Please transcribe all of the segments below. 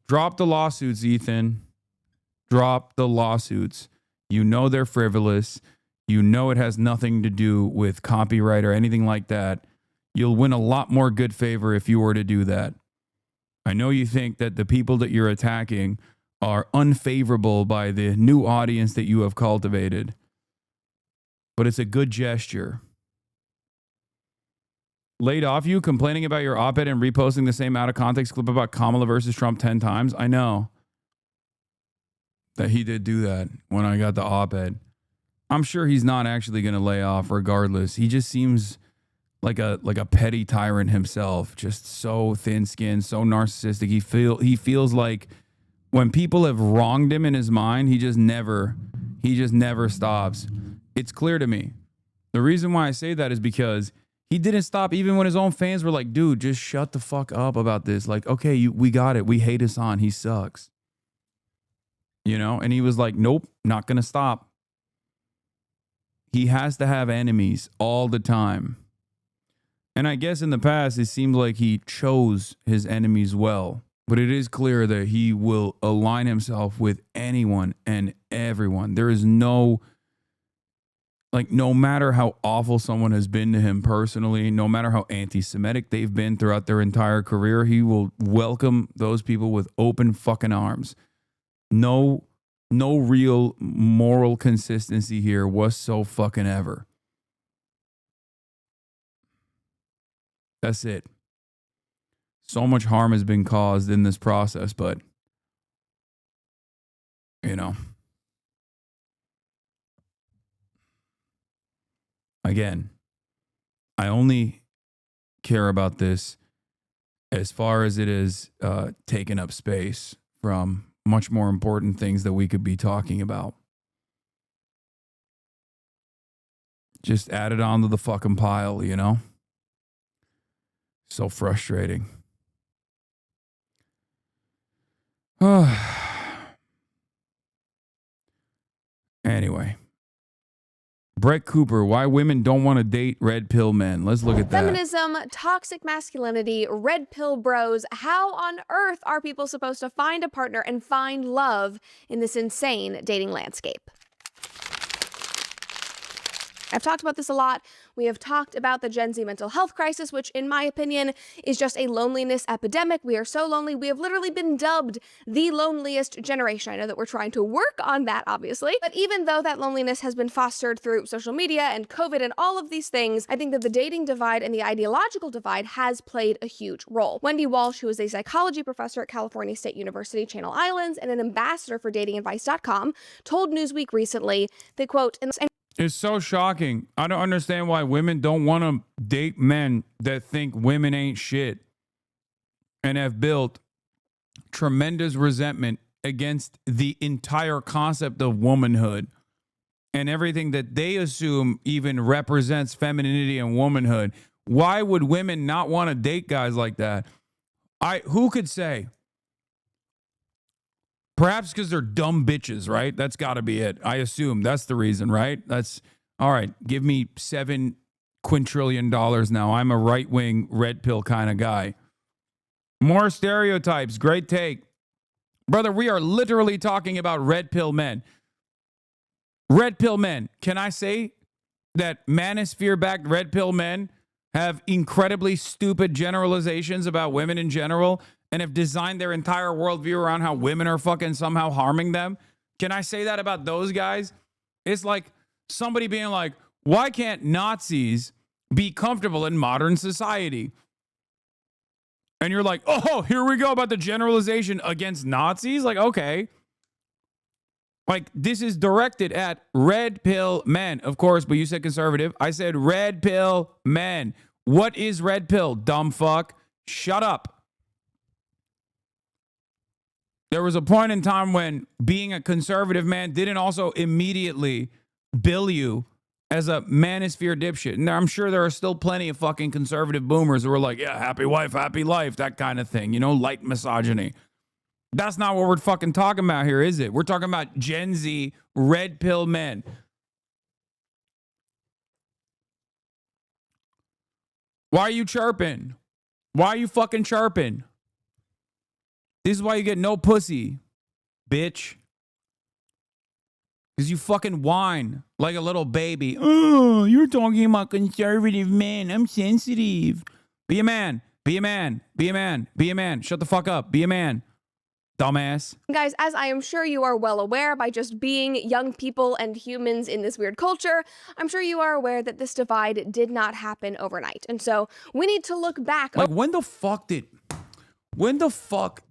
Drop the lawsuits, Ethan. Drop the lawsuits. You know they're frivolous. You know it has nothing to do with copyright or anything like that. You'll win a lot more good favor if you were to do that. I know you think that the people that you're attacking are unfavorable by the new audience that you have cultivated, but it's a good gesture. Laid off you complaining about your op-ed and reposting the same out of context clip about Kamala versus Trump 10 times. I know that he did do that when I got the op-ed. I'm sure he's not actually going to lay off regardless. He just seems like a petty tyrant himself, just so thin-skinned, so narcissistic. He feels like when people have wronged him in his mind, he just never stops. It's clear to me. The reason why I say that is because he didn't stop even when his own fans were like, dude, just shut the fuck up about this. Like, okay, we got it. We hate Hasan. He sucks. You know? And he was like, nope, not going to stop. He has to have enemies all the time. And I guess in the past, it seemed like he chose his enemies well. But it is clear that he will align himself with anyone and everyone. There is no matter how awful someone has been to him personally, no matter how anti-Semitic they've been throughout their entire career, he will welcome those people with open fucking arms. No real moral consistency here whatsoever. That's it. So much harm has been caused in this process, but, you know. Again, I only care about this as far as it is taking up space from much more important things that we could be talking about. Just add it onto the fucking pile, you know? So frustrating. Anyway. Brett Cooper, why women don't want to date red pill men. Let's look at that. Feminism, toxic masculinity, red pill bros. How on earth are people supposed to find a partner and find love in this insane dating landscape? I've talked about this a lot. We have talked about the Gen Z mental health crisis, which in my opinion is just a loneliness epidemic. We are so lonely. We have literally been dubbed the loneliest generation. I know that we're trying to work on that, obviously. But even though that loneliness has been fostered through social media and COVID and all of these things, I think that the dating divide and the ideological divide has played a huge role. Wendy Walsh, who is a psychology professor at California State University, Channel Islands, and an ambassador for datingadvice.com, told Newsweek recently that, quote, it's so shocking. I don't understand why women don't want to date men that think women ain't shit and have built tremendous resentment against the entire concept of womanhood and everything that they assume even represents femininity and womanhood. Why would women not want to date guys like that? Who could say? Perhaps because they're dumb bitches, right? That's got to be it. I assume that's the reason, right? That's all right. Give me $7 quintillion now. I'm a right-wing red pill kind of guy. More stereotypes. Great take. Brother, we are literally talking about red pill men. Red pill men. Can I say that manosphere-backed red pill men have incredibly stupid generalizations about women in general and have designed their entire worldview around how women are fucking somehow harming them? Can I say that about those guys? It's like somebody being like, why can't Nazis be comfortable in modern society? And you're like, oh, here we go about the generalization against Nazis? Like, okay. Like, this is directed at red pill men, of course, but you said conservative. I said red pill men. What is red pill, dumb fuck? Shut up. There was a point in time when being a conservative man didn't also immediately bill you as a manosphere dipshit. And I'm sure there are still plenty of fucking conservative boomers who are like, yeah, happy wife, happy life, that kind of thing. You know, light misogyny. That's not what we're fucking talking about here, is it? We're talking about Gen Z red pill men. Why are you chirping? Why are you fucking chirping? This is why you get no pussy, bitch. Because you fucking whine like a little baby. Oh, you're talking about conservative men. I'm sensitive. Be a man. Be a man. Be a man. Be a man. Shut the fuck up. Be a man. Dumbass. Guys, as I am sure you are well aware by just being young people and humans in this weird culture, I'm sure you are aware that this divide did not happen overnight. And so we need to look back. Like, when the fuck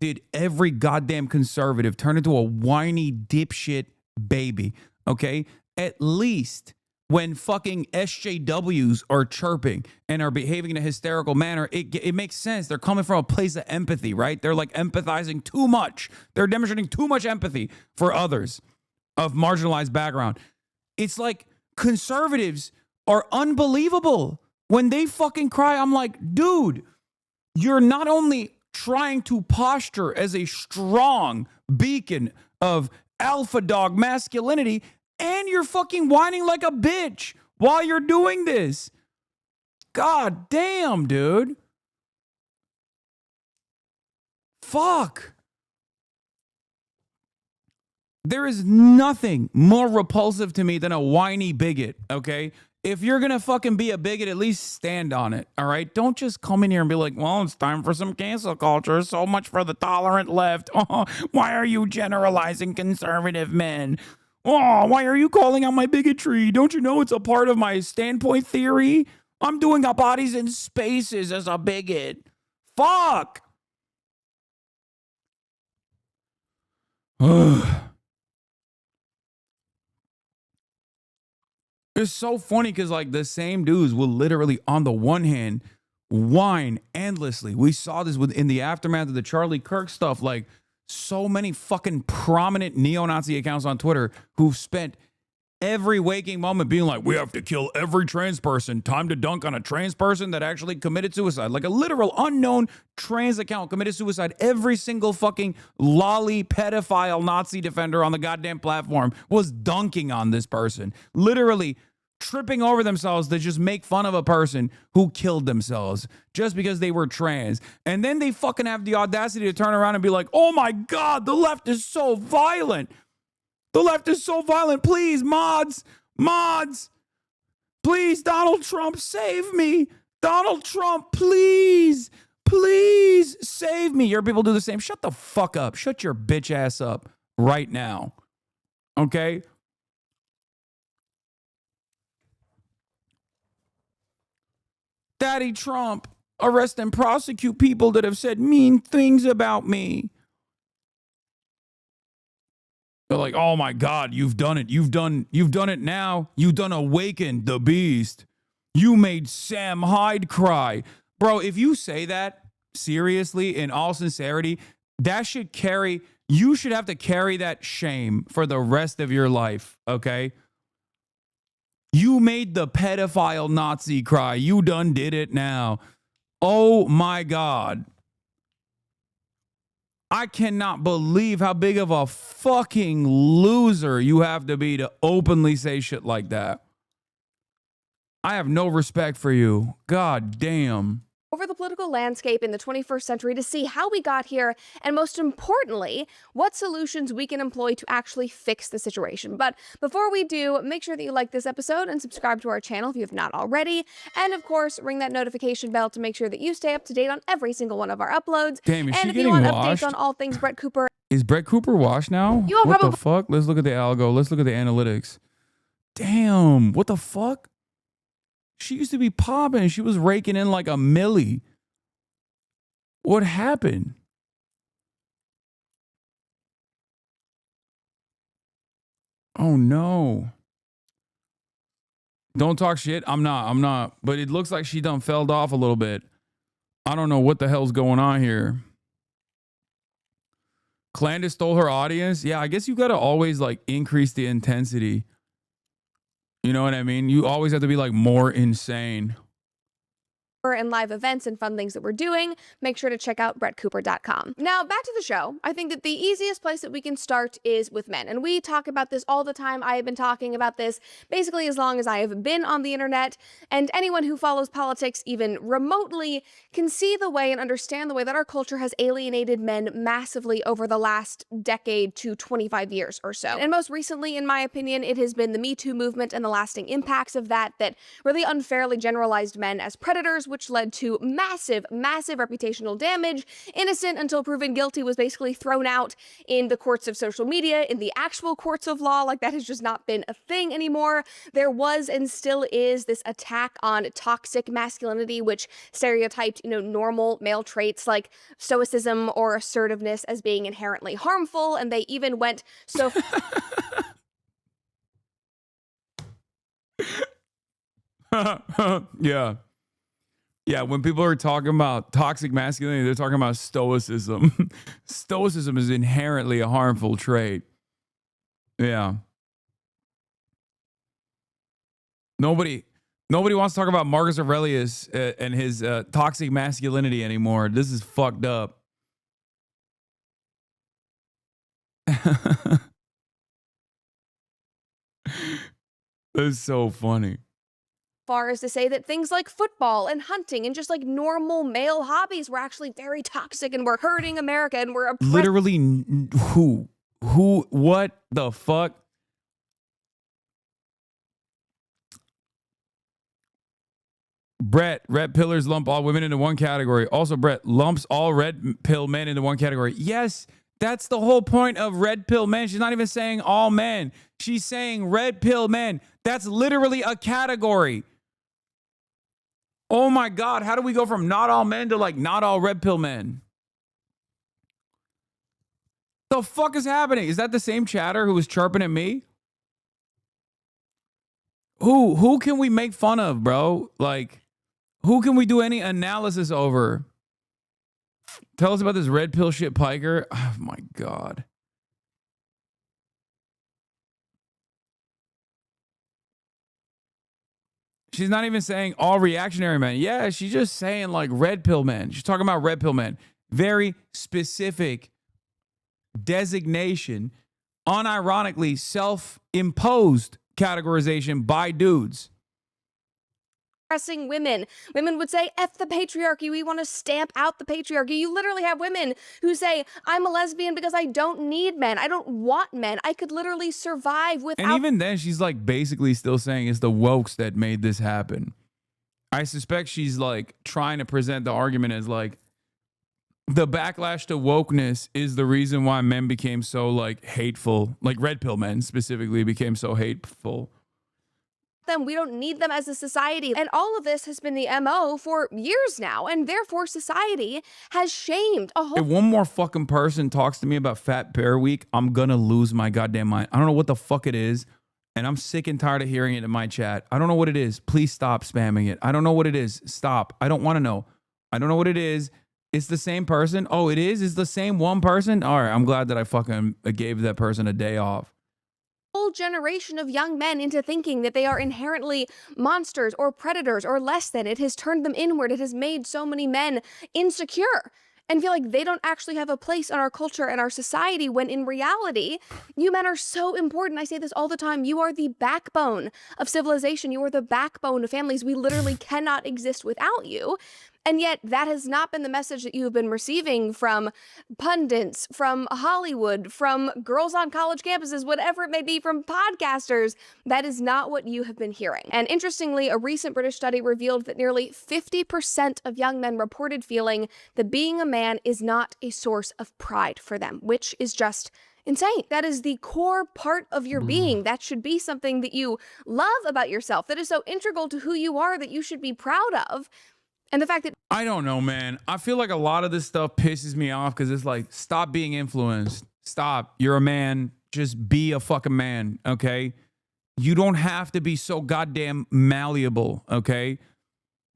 did every goddamn conservative turn into a whiny dipshit baby? Okay? At least when fucking SJWs are chirping and are behaving in a hysterical manner, it makes sense. They're coming from a place of empathy, right? They're like empathizing too much. They're demonstrating too much empathy for others of marginalized background. It's like conservatives are unbelievable. When they fucking cry, I'm like, dude, you're not only trying to posture as a strong beacon of alpha dog masculinity, and you're fucking whining like a bitch while you're doing this. God damn, dude. Fuck. There is nothing more repulsive to me than a whiny bigot, okay? If you're going to fucking be a bigot, at least stand on it, all right? Don't just come in here and be like, well, it's time for some cancel culture. So much for the tolerant left. Oh, why are you generalizing conservative men? Oh, why are you calling out my bigotry? Don't you know it's a part of my standpoint theory? I'm doing a bodies in spaces as a bigot. Fuck. It's so funny because, like, the same dudes will literally, on the one hand, whine endlessly. We saw this in the aftermath of the Charlie Kirk stuff. Like, so many fucking prominent neo-Nazi accounts on Twitter who've spent every waking moment being like, we have to kill every trans person. Time to dunk on a trans person that actually committed suicide. Like a literal unknown trans account committed suicide. Every single fucking lolly pedophile Nazi defender on the goddamn platform was dunking on this person. Literally tripping over themselves to just make fun of a person who killed themselves just because they were trans. And then they fucking have the audacity to turn around and be like, oh my God, the left is so violent. The left is so violent. Please, mods, please, Donald Trump, save me. Donald Trump, please save me. Your people do the same. Shut the fuck up. Shut your bitch ass up right now. Okay? Daddy Trump, arrest and prosecute people that have said mean things about me. They're like, oh my God, you've done it. You've done it now. You've done awakened the beast. You made Sam Hyde cry. Bro, if you say that seriously, in all sincerity, that should you should have to carry that shame for the rest of your life, okay? You made the pedophile Nazi cry. You done did it now. Oh my God. I cannot believe how big of a fucking loser you have to be to openly say shit like that. I have no respect for you. God damn. Over the political landscape in the 21st century to see how we got here, and most importantly, what solutions we can employ to actually fix the situation. But before we do, make sure that you like this episode and subscribe to our channel if you have not already. And of course, ring that notification bell to make sure that you stay up to date on every single one of our uploads. Damn, is and she if you getting want washed? updates on all things Brett Cooper. Is Brett Cooper washed now? You will what probably the fuck? Let's look at the algo. Let's look at the analytics. Damn, what the fuck? She used to be popping. She was raking in like a milli. What happened? Oh no. Don't talk shit. I'm not. But it looks like she done fell off a little bit. I don't know what the hell's going on here. Clandis stole her audience. Yeah, I guess you gotta always like increase the intensity. You know what I mean? You always have to be like more insane. and live events and fun things that we're doing, make sure to check out brettcooper.com. Now, back to the show. I think that the easiest place that we can start is with men. And we talk about this all the time. I have been talking about this basically as long as I have been on the internet. And anyone who follows politics even remotely can see the way and understand the way that our culture has alienated men massively over the last decade to 25 years or so. And most recently, in my opinion, it has been the Me Too movement and the lasting impacts of that really unfairly generalized men as predators, which led to massive, massive reputational damage. Innocent until proven guilty was basically thrown out in the courts of social media, in the actual courts of law. Like, that has just not been a thing anymore. There was and still is this attack on toxic masculinity, which stereotyped, normal male traits like stoicism or assertiveness as being inherently harmful. And they even went so Yeah. Yeah, when people are talking about toxic masculinity, they're talking about stoicism. Stoicism is inherently a harmful trait. Yeah. Nobody wants to talk about Marcus Aurelius and his toxic masculinity anymore. This is fucked up. That's so funny. far as to say that things like football and hunting and just like normal male hobbies were actually very toxic and were hurting America and were Literally, who, what the fuck? Brett, red pillars lump all women into one category. Also, Brett lumps all red pill men into one category. Yes, that's the whole point of red pill men. She's not even saying all men. She's saying red pill men. That's literally a category. Oh my God, how do we go from not all men to like not all red pill men? The fuck is happening? Is that the same chatter who was chirping at me? Who can we make fun of, bro? Like, who can we do any analysis over? Tell us about this red pill shit, Piker. Oh my God. She's not even saying all reactionary men. Yeah, she's just saying like red pill men. She's talking about red pill men. Very specific designation, unironically self-imposed categorization by dudes. Oppressing women. Women would say, F the patriarchy. We want to stamp out the patriarchy. You literally have women who say, I'm a lesbian because I don't need men. I don't want men. I could literally survive without. And even then, she's like basically still saying it's the wokes that made this happen. I suspect she's like trying to present the argument as like the backlash to wokeness is the reason why men became so like hateful, like red pill men specifically became so hateful. Them. We don't need them as a society. And all of this has been the MO for years now. And therefore, society has shamed a whole. If one more fucking person talks to me about Fat Bear Week, I'm gonna lose my goddamn mind. I don't know what the fuck it is. And I'm sick and tired of hearing it in my chat. I don't know what it is. Please stop spamming it. I don't know what it is. Stop. I don't want to know. I don't know what it is. It's the same person. Oh, it is? It's the same one person? All right. I'm glad that I fucking gave that person a day off. Whole generation of young men into thinking that they are inherently monsters or predators or less than. It has turned them inward. It has made so many men insecure and feel like they don't actually have a place in our culture and our society, when in reality, you men are so important. I say this all the time. You are the backbone of civilization. You are the backbone of families. We literally cannot exist without you. And yet that has not been the message that you have been receiving from pundits, from Hollywood, from girls on college campuses, whatever it may be, from podcasters. That is not what you have been hearing. And interestingly, a recent British study revealed that nearly 50% of young men reported feeling that being a man is not a source of pride for them, which is just insane. That is the core part of your being. That should be something that you love about yourself, that is so integral to who you are, that you should be proud of. And the fact that I don't know, man. I feel like a lot of this stuff pisses me off because it's like, stop being influenced. Stop. You're a man. Just be a fucking man, okay? You don't have to be so goddamn malleable, okay?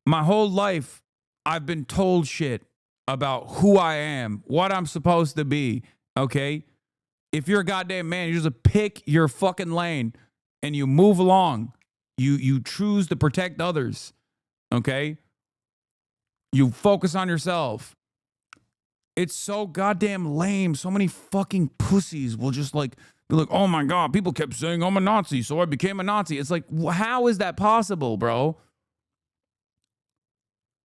My whole life, I've been told shit about who I am, what I'm supposed to be, okay? If you're a goddamn man, you just pick your fucking lane and you move along. You choose to protect others, okay? You focus on yourself. It's so goddamn lame. So many fucking pussies will just like be like, oh my God, people kept saying I'm a Nazi, so I became a Nazi. It's like, how is that possible, bro?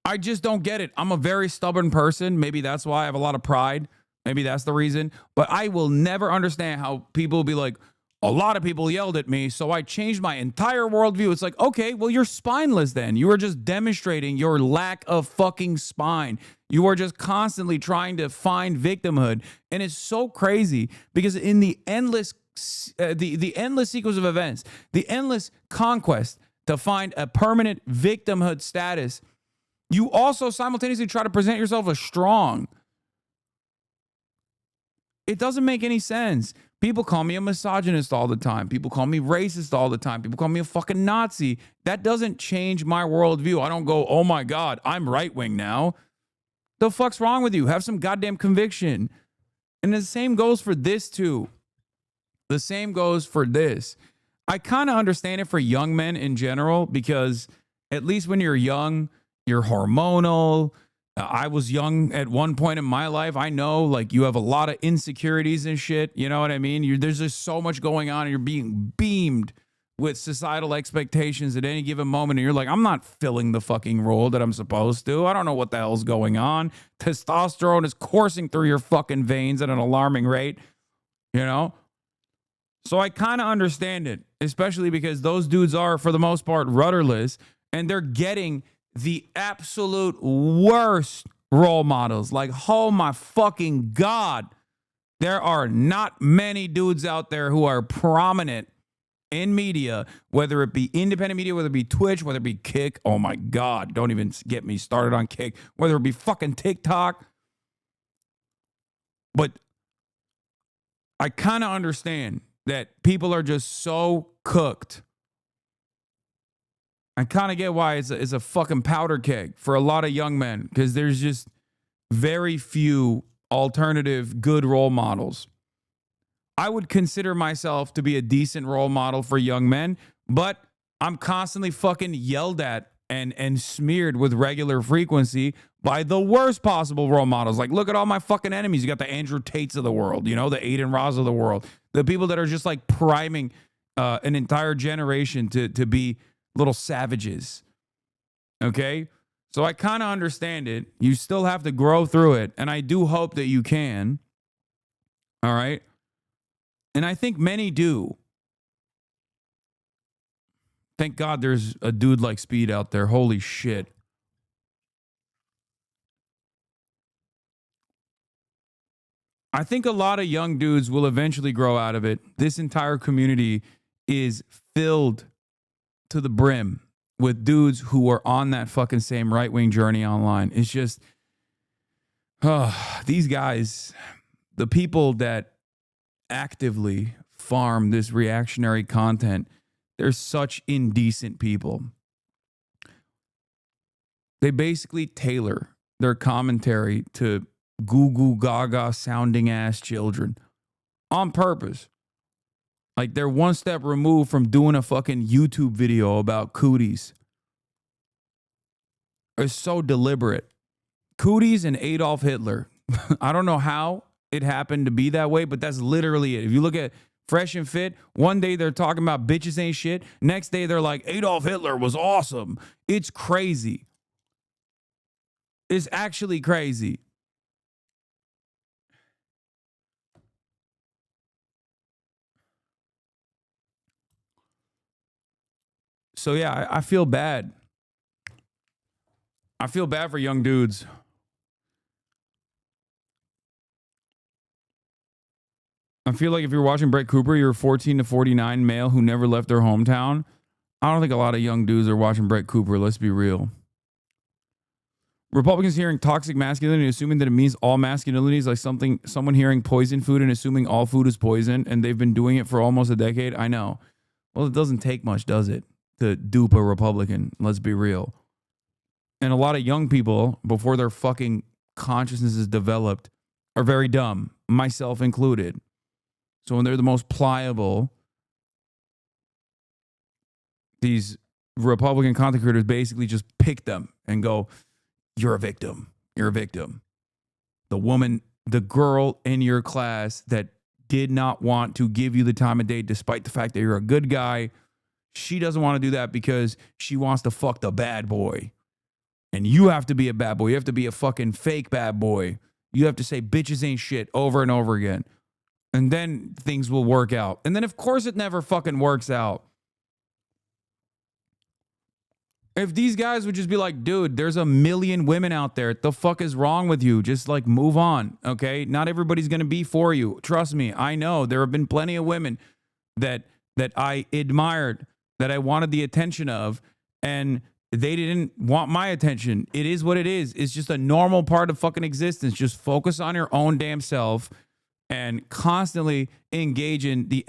I just don't get it. I'm a very stubborn person. Maybe that's why I have a lot of pride. Maybe that's the reason. But I will never understand how people will be like, a lot of people yelled at me, so I changed my entire worldview. It's like, okay, well, you're spineless then. You are just demonstrating your lack of fucking spine. You are just constantly trying to find victimhood. And it's so crazy because in the endless the endless sequence of events, the endless conquest to find a permanent victimhood status, you also simultaneously try to present yourself as strong. It doesn't make any sense. People call me a misogynist all the time. People call me racist all the time. People call me a fucking Nazi. That doesn't change my worldview. I don't go, oh my God, I'm right wing now. The fuck's wrong with you? Have some goddamn conviction. And the same goes for this too. The same goes for this. I kind of understand it for young men in general because at least when you're young, you're hormonal. I was young at one point in my life. I know, like, you have a lot of insecurities and shit. You know what I mean? There's just so much going on, and you're being beamed with societal expectations at any given moment. And you're like, I'm not filling the fucking role that I'm supposed to. I don't know what the hell's going on. Testosterone is coursing through your fucking veins at an alarming rate, you know? So I kind of understand it, especially because those dudes are, for the most part, rudderless, and they're getting the absolute worst role models. Like, oh my fucking God, there are not many dudes out there who are prominent in media, whether it be independent media, whether it be Twitch, whether it be Kick. Oh my God, don't even get me started on Kick, whether it be fucking TikTok. But I kind of understand that people are just so cooked. I kind of get why it's a fucking powder keg for a lot of young men, because there's just very few alternative good role models. I would consider myself to be a decent role model for young men, but I'm constantly fucking yelled at and smeared with regular frequency by the worst possible role models. Like, look at all my fucking enemies. You got the Andrew Tates of the world, you know, the Aiden Ross of the world, the people that are just like priming an entire generation to be little savages. Okay? So I kind of understand it. You still have to grow through it, and I do hope that you can. All right? And I think many do. Thank God there's a dude like Speed out there. Holy shit. I think a lot of young dudes will eventually grow out of it. This entire community is filled to the brim with dudes who are on that fucking same right-wing journey online. It's just, these guys, the people that actively farm this reactionary content, they're such indecent people. They basically tailor their commentary to goo goo gaga sounding ass children on purpose. Like, they're one step removed from doing a fucking YouTube video about cooties. It's so deliberate. Cooties and Adolf Hitler. I don't know how it happened to be that way, but that's literally it. If you look at Fresh and Fit, one day they're talking about bitches ain't shit. Next day they're like, Adolf Hitler was awesome. It's crazy. It's actually crazy. So yeah, I feel bad. I feel bad for young dudes. I feel like if you're watching Brett Cooper, you're a 14 to 49 male who never left their hometown. I don't think a lot of young dudes are watching Brett Cooper. Let's be real. Republicans hearing toxic masculinity, assuming that it means all masculinity is like someone hearing poison food and assuming all food is poison, and they've been doing it for almost a decade. I know. Well, it doesn't take much, does it, to dupe a Republican? Let's be real. And a lot of young people, before their fucking consciousness is developed, are very dumb, myself included. So when they're the most pliable, these Republican content creators basically just pick them and go, you're a victim. You're a victim. The woman, the girl in your class that did not want to give you the time of day despite the fact that you're a good guy, she doesn't want to do that because she wants to fuck the bad boy. And you have to be a bad boy. You have to be a fucking fake bad boy. You have to say bitches ain't shit over and over again. And then things will work out. And then, of course, it never fucking works out. If these guys would just be like, dude, there's a million women out there. The fuck is wrong with you? Just like move on, okay? Not everybody's going to be for you. Trust me, I know. There have been plenty of women that I admired, that I wanted the attention of, and they didn't want my attention. It is what it is. It's just a normal part of fucking existence. Just focus on your own damn self and constantly engage in the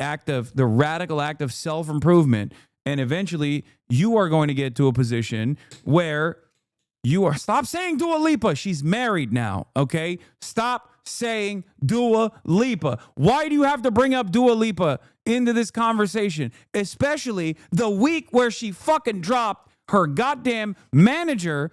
radical act of self-improvement. And eventually you are going to get to a position where stop saying Dua Lipa. She's married now. Okay. Stop saying Dua Lipa. Why do you have to bring up Dua Lipa into this conversation? Especially the week where she fucking dropped her goddamn manager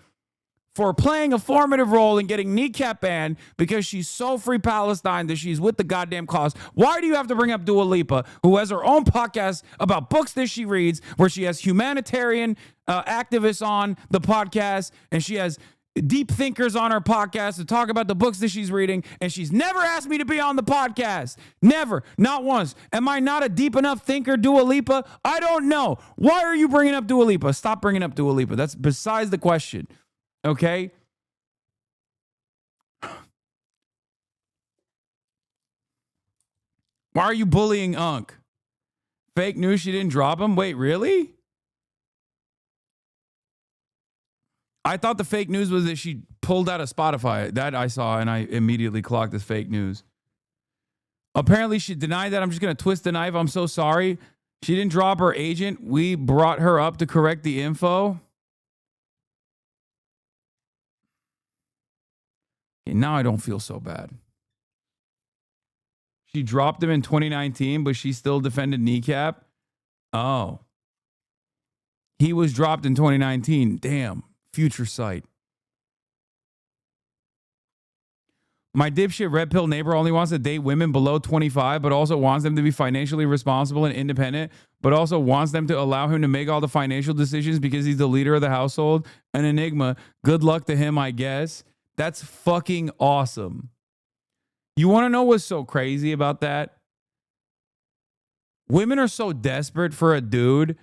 for playing a formative role in getting kneecap banned because she's so free Palestine that she's with the goddamn cause. Why do you have to bring up Dua Lipa, who has her own podcast about books that she reads, where she has humanitarian activists on the podcast, and she has deep thinkers on her podcast to talk about the books that she's reading, and she's never asked me to be on the podcast. Never. Not once. Am I not a deep enough thinker, Dua Lipa? I don't know. Why are you bringing up Dua Lipa? Stop bringing up Dua Lipa. That's besides the question. Okay? Why are you bullying Unc? Fake news she didn't drop him? Wait, really? I thought the fake news was that she pulled out of Spotify. That I saw, and I immediately clocked as fake news. Apparently, she denied that. I'm just going to twist the knife. I'm so sorry. She didn't drop her agent. We brought her up to correct the info. Okay, now I don't feel so bad. She dropped him in 2019, but she still defended kneecap. Oh. He was dropped in 2019. Damn. Future sight. My dipshit red pill neighbor only wants to date women below 25, but also wants them to be financially responsible and independent, but also wants them to allow him to make all the financial decisions because he's the leader of the household. An enigma. Good luck to him, I guess. That's fucking awesome. You want to know what's so crazy about that? Women are so desperate for a dude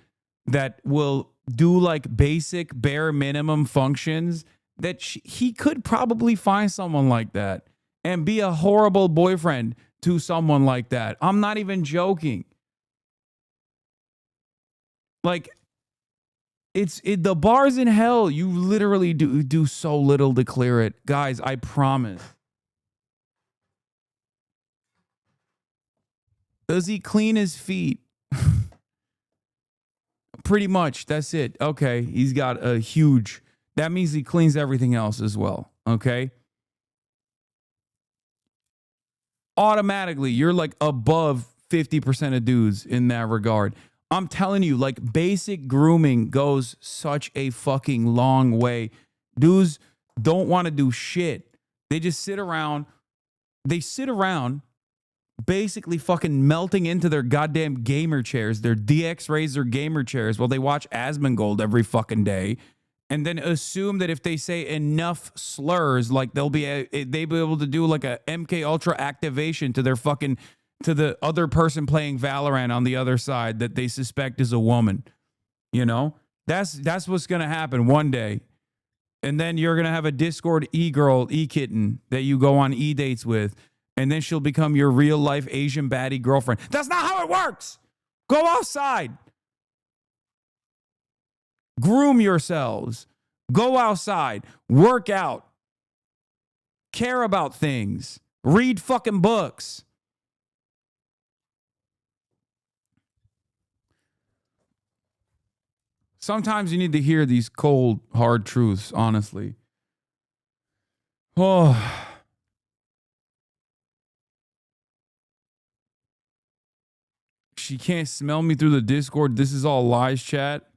that will do like basic bare minimum functions that he could probably find someone like that and be a horrible boyfriend to someone like that. I'm not even joking. Like, the bar's in hell. You literally do so little to clear it. Guys, I promise. Does he clean his feet? Pretty much. That's it. Okay. He's got a huge... That means he cleans everything else as well. Okay? Automatically, you're like above 50% of dudes in that regard. I'm telling you, like, basic grooming goes such a fucking long way. Dudes don't want to do shit. They just sit around. They sit around basically fucking melting into their goddamn gamer chairs, their DX Razer gamer chairs, while they watch Asmongold every fucking day, and then assume that if they say enough slurs, like they'll be able to do like a MK Ultra activation to their fucking, to the other person playing Valorant on the other side that they suspect is a woman. You know, that's what's gonna happen one day. And then you're gonna have a Discord e-girl, e-kitten that you go on e-dates with. And then she'll become your real life Asian baddie girlfriend. That's not how it works. Go outside. Groom yourselves. Go outside. Work out. Care about things. Read fucking books. Sometimes you need to hear these cold, hard truths, honestly. Oh. She can't smell me through the Discord. This is all lies, chat.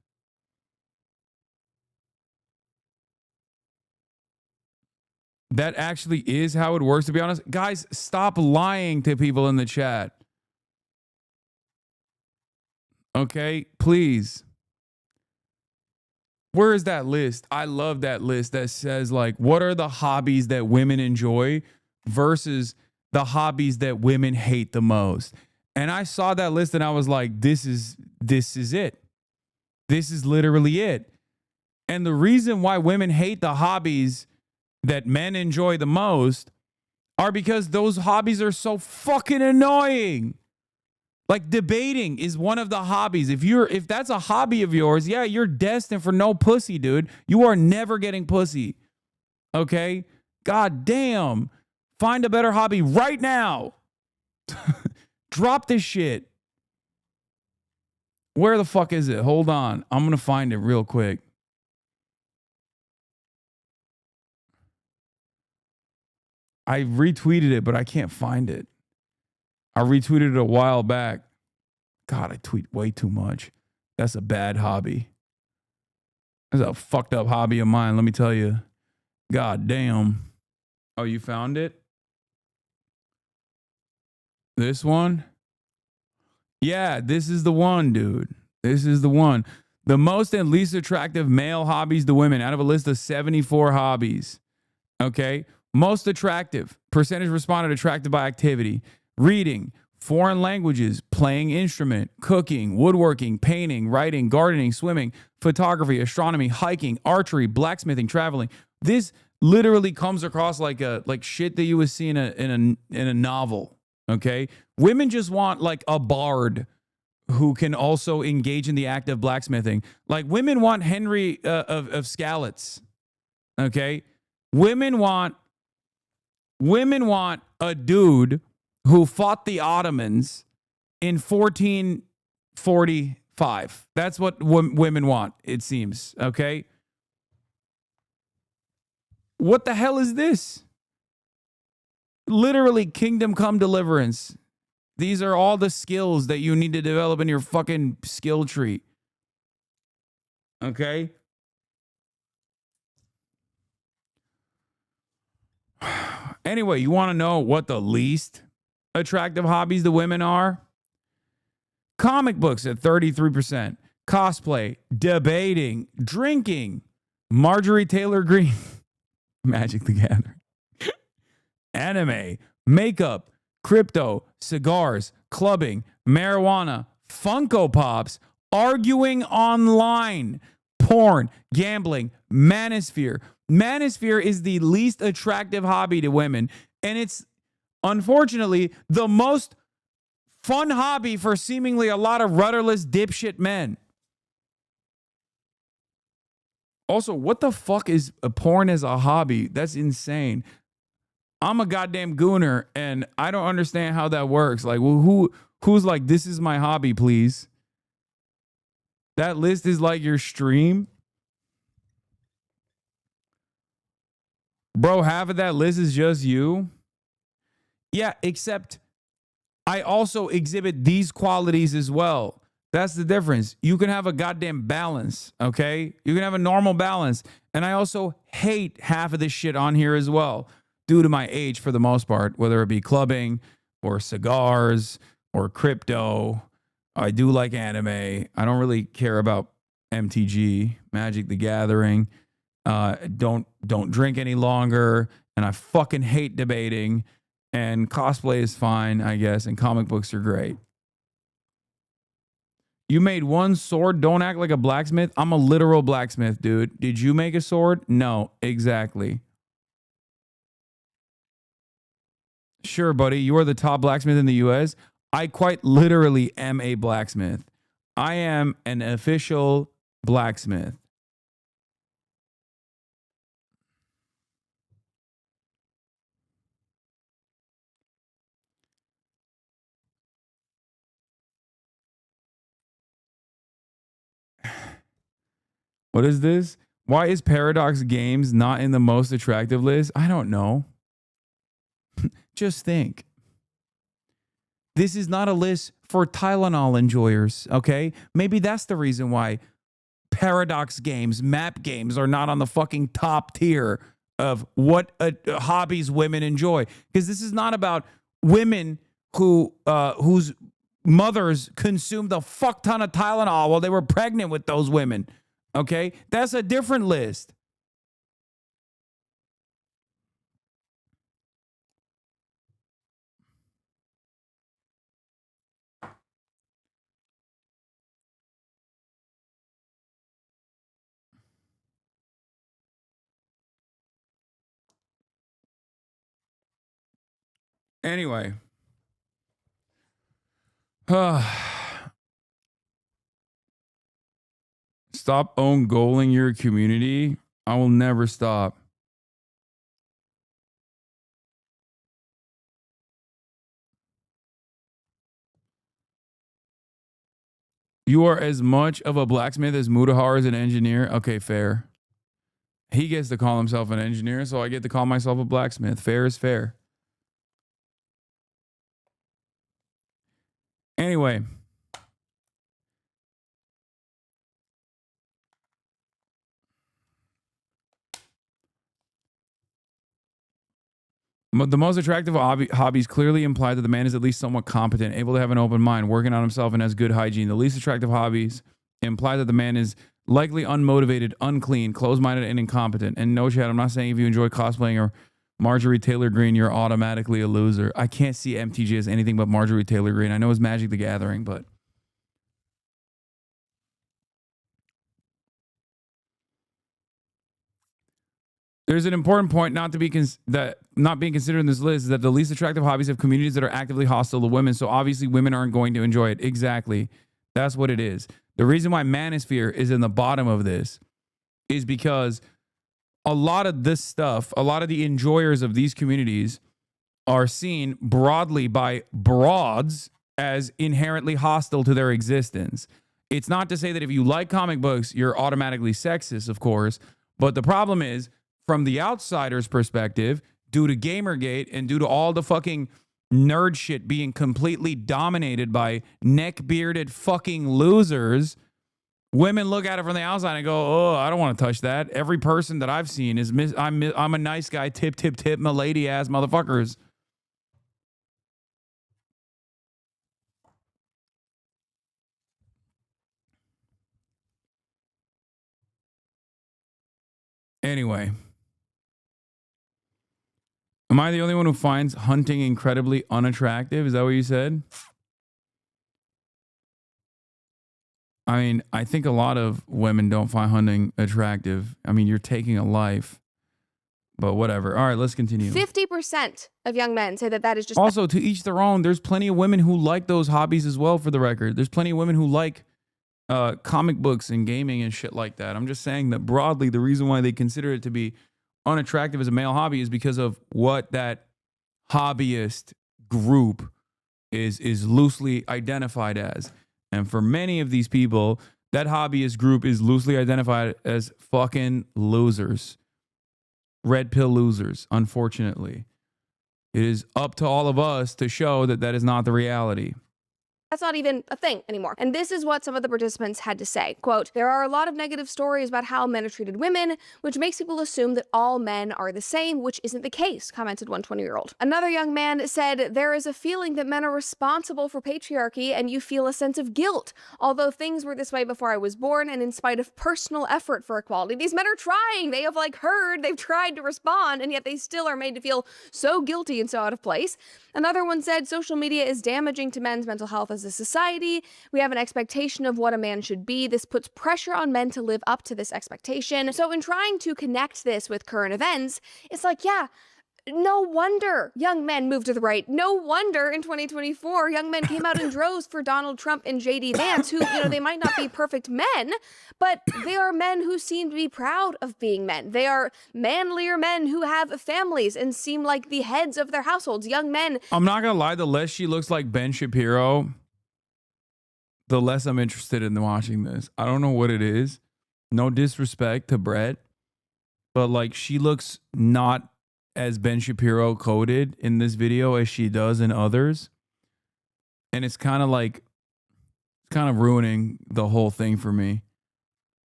That actually is how it works, to be honest. Guys, stop lying to people in the chat. Okay, please. Where is that list? I love that list that says, like, what are the hobbies that women enjoy versus the hobbies that women hate the most. And I saw that list and I was like, this is it. This is literally it. And the reason why women hate the hobbies that men enjoy the most are because those hobbies are so fucking annoying. Like debating is one of the hobbies. If that's a hobby of yours, yeah, you're destined for no pussy, dude. You are never getting pussy. Okay? God damn. Find a better hobby right now. Drop this shit. Where the fuck is it? Hold on. I'm going to find it real quick. I retweeted it, but I can't find it. I retweeted it a while back. God, I tweet way too much. That's a bad hobby. That's a fucked up hobby of mine, let me tell you. God damn. Oh, you found it? This one? Yeah, this is the one, dude. This is the one. The most and least attractive male hobbies to women out of a list of 74 hobbies. Okay? Most attractive. Percentage responded attracted by activity. Reading, foreign languages, playing instrument, cooking, woodworking, painting, writing, gardening, swimming, photography, astronomy, hiking, archery, blacksmithing, traveling. This literally comes across like shit that you would see in a novel. Okay? Women just want like a bard who can also engage in the act of blacksmithing. Like women want Henry of Skalitz. Okay? Women want a dude who fought the Ottomans in 1445. That's what women want, it seems. Okay? What the hell is this? Literally, Kingdom Come Deliverance. These are all the skills that you need to develop in your fucking skill tree. Okay? Anyway, you want to know what the least attractive hobbies the women are? Comic books at 33%. Cosplay, debating, drinking, Marjorie Taylor Greene, Magic the Gathering, anime, makeup, crypto, cigars, clubbing, marijuana, Funko Pops, arguing online, porn, gambling, manosphere. Manosphere is the least attractive hobby to women, and it's unfortunately the most fun hobby for seemingly a lot of rudderless dipshit men. Also, what the fuck is a porn as a hobby? That's insane. I'm a goddamn gooner, and I don't understand how that works. Like, well, who's like, this is my hobby, please? That list is like your stream? Bro, half of that list is just you? Yeah, except I also exhibit these qualities as well. That's the difference. You can have a goddamn balance, okay? You can have a normal balance. And I also hate half of this shit on here as well, due to my age for the most part, whether it be clubbing or cigars or crypto. I do like anime. I don't really care about MTG, Magic the Gathering. Don't drink any longer. And I fucking hate debating. And cosplay is fine, I guess. And comic books are great. You made one sword. Don't act like a blacksmith. I'm a literal blacksmith, dude. Did you make a sword? No, exactly. Sure, buddy. You are the top blacksmith in the US. I quite literally am a blacksmith. I am an official blacksmith. What is this? Why is Paradox Games not in the most attractive list? I don't know. Just think. This is not a list for Tylenol enjoyers, okay? Maybe that's the reason why Paradox Games, map games are not on the fucking top tier of what hobbies women enjoy, because this is not about women whose mothers consumed a fuck ton of Tylenol while they were pregnant with those women. Okay, that's a different list. Anyway. Stop own goaling your community. I will never stop. You are as much of a blacksmith as Mutahar is an engineer. Okay, fair. He gets to call himself an engineer, so I get to call myself a blacksmith. Fair is fair. Anyway. The most attractive hobbies clearly imply that the man is at least somewhat competent, able to have an open mind, working on himself, and has good hygiene. The least attractive hobbies imply that the man is likely unmotivated, unclean, closed-minded, and incompetent. And no, Chad, I'm not saying if you enjoy cosplaying or Marjorie Taylor Greene, you're automatically a loser. I can't see MTG as anything but Marjorie Taylor Greene. I know it's Magic the Gathering, but... There's an important point not being considered in this list, is that the least attractive hobbies have communities that are actively hostile to women. So obviously women aren't going to enjoy it. Exactly. That's what it is. The reason why Manosphere is in the bottom of this is because a lot of this stuff, a lot of the enjoyers of these communities are seen broadly by broads as inherently hostile to their existence. It's not to say that if you like comic books, you're automatically sexist, of course. But the problem is, from the outsider's perspective, due to Gamergate and due to all the fucking nerd shit being completely dominated by neck-bearded fucking losers, women look at it from the outside and go, oh, I don't want to touch that. Every person that I've seen is, I'm a nice guy, tip, tip, tip, my lady-ass motherfuckers. Anyway. Am I the only one who finds hunting incredibly unattractive? Is that what you said? I mean, I think a lot of women don't find hunting attractive. I mean, you're taking a life, but whatever. All right, let's continue. 50% of young men say that is just... Also, to each their own. There's plenty of women who like those hobbies as well, for the record. There's plenty of women who like comic books and gaming and shit like that. I'm just saying that broadly, the reason why they consider it to be unattractive as a male hobby is because of what that hobbyist group is loosely identified as. And for many of these people, that hobbyist group is loosely identified as fucking losers. Red pill losers, unfortunately. It is up to all of us to show that that is not the reality. That's not even a thing anymore. And this is what some of the participants had to say. Quote, there are a lot of negative stories about how men have treated women, which makes people assume that all men are the same, which isn't the case, commented one 20-year-old. Another young man said, there is a feeling that men are responsible for patriarchy and you feel a sense of guilt. Although things were this way before I was born and in spite of personal effort for equality, these men are trying. They have they've tried to respond and yet they still are made to feel so guilty and so out of place. Another one said, social media is damaging to men's mental health as a society. We have an expectation of what a man should be. This puts pressure on men to live up to this expectation. So in trying to connect this with current events, it's yeah, no wonder young men moved to the right. No wonder in 2024, young men came out in droves for Donald Trump and JD Vance, who, they might not be perfect men, but they are men who seem to be proud of being men. They are manlier men who have families and seem like the heads of their households. Young men. I'm not going to lie, the less she looks like Ben Shapiro, the less I'm interested in watching this. I don't know what it is. No disrespect to Brett, but she looks not as Ben Shapiro coded in this video as she does in others. And it's kind of ruining the whole thing for me.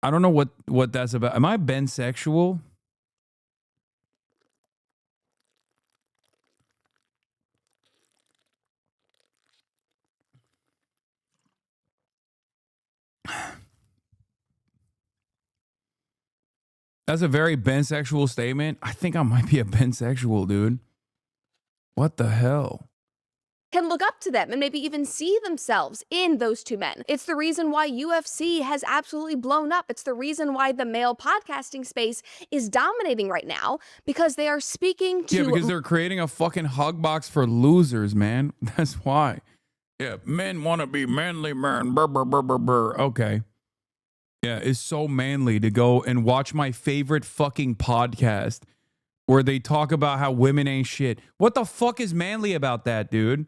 I don't know what that's about. Am I bensexual? That's a very pansexual statement. I think I might be a pansexual, dude. What the hell? Can look up to them and maybe even see themselves in those two men. It's the reason why UFC has absolutely blown up. It's the reason why the male podcasting space is dominating right now, because they are speaking to... Yeah, because they're creating a fucking hug box for losers, man. That's why. Yeah, men want to be manly, man. Brr, brr, brr, brr, brr. Okay. Yeah, it's so manly to go and watch my favorite fucking podcast where they talk about how women ain't shit. What the fuck is manly about that, dude?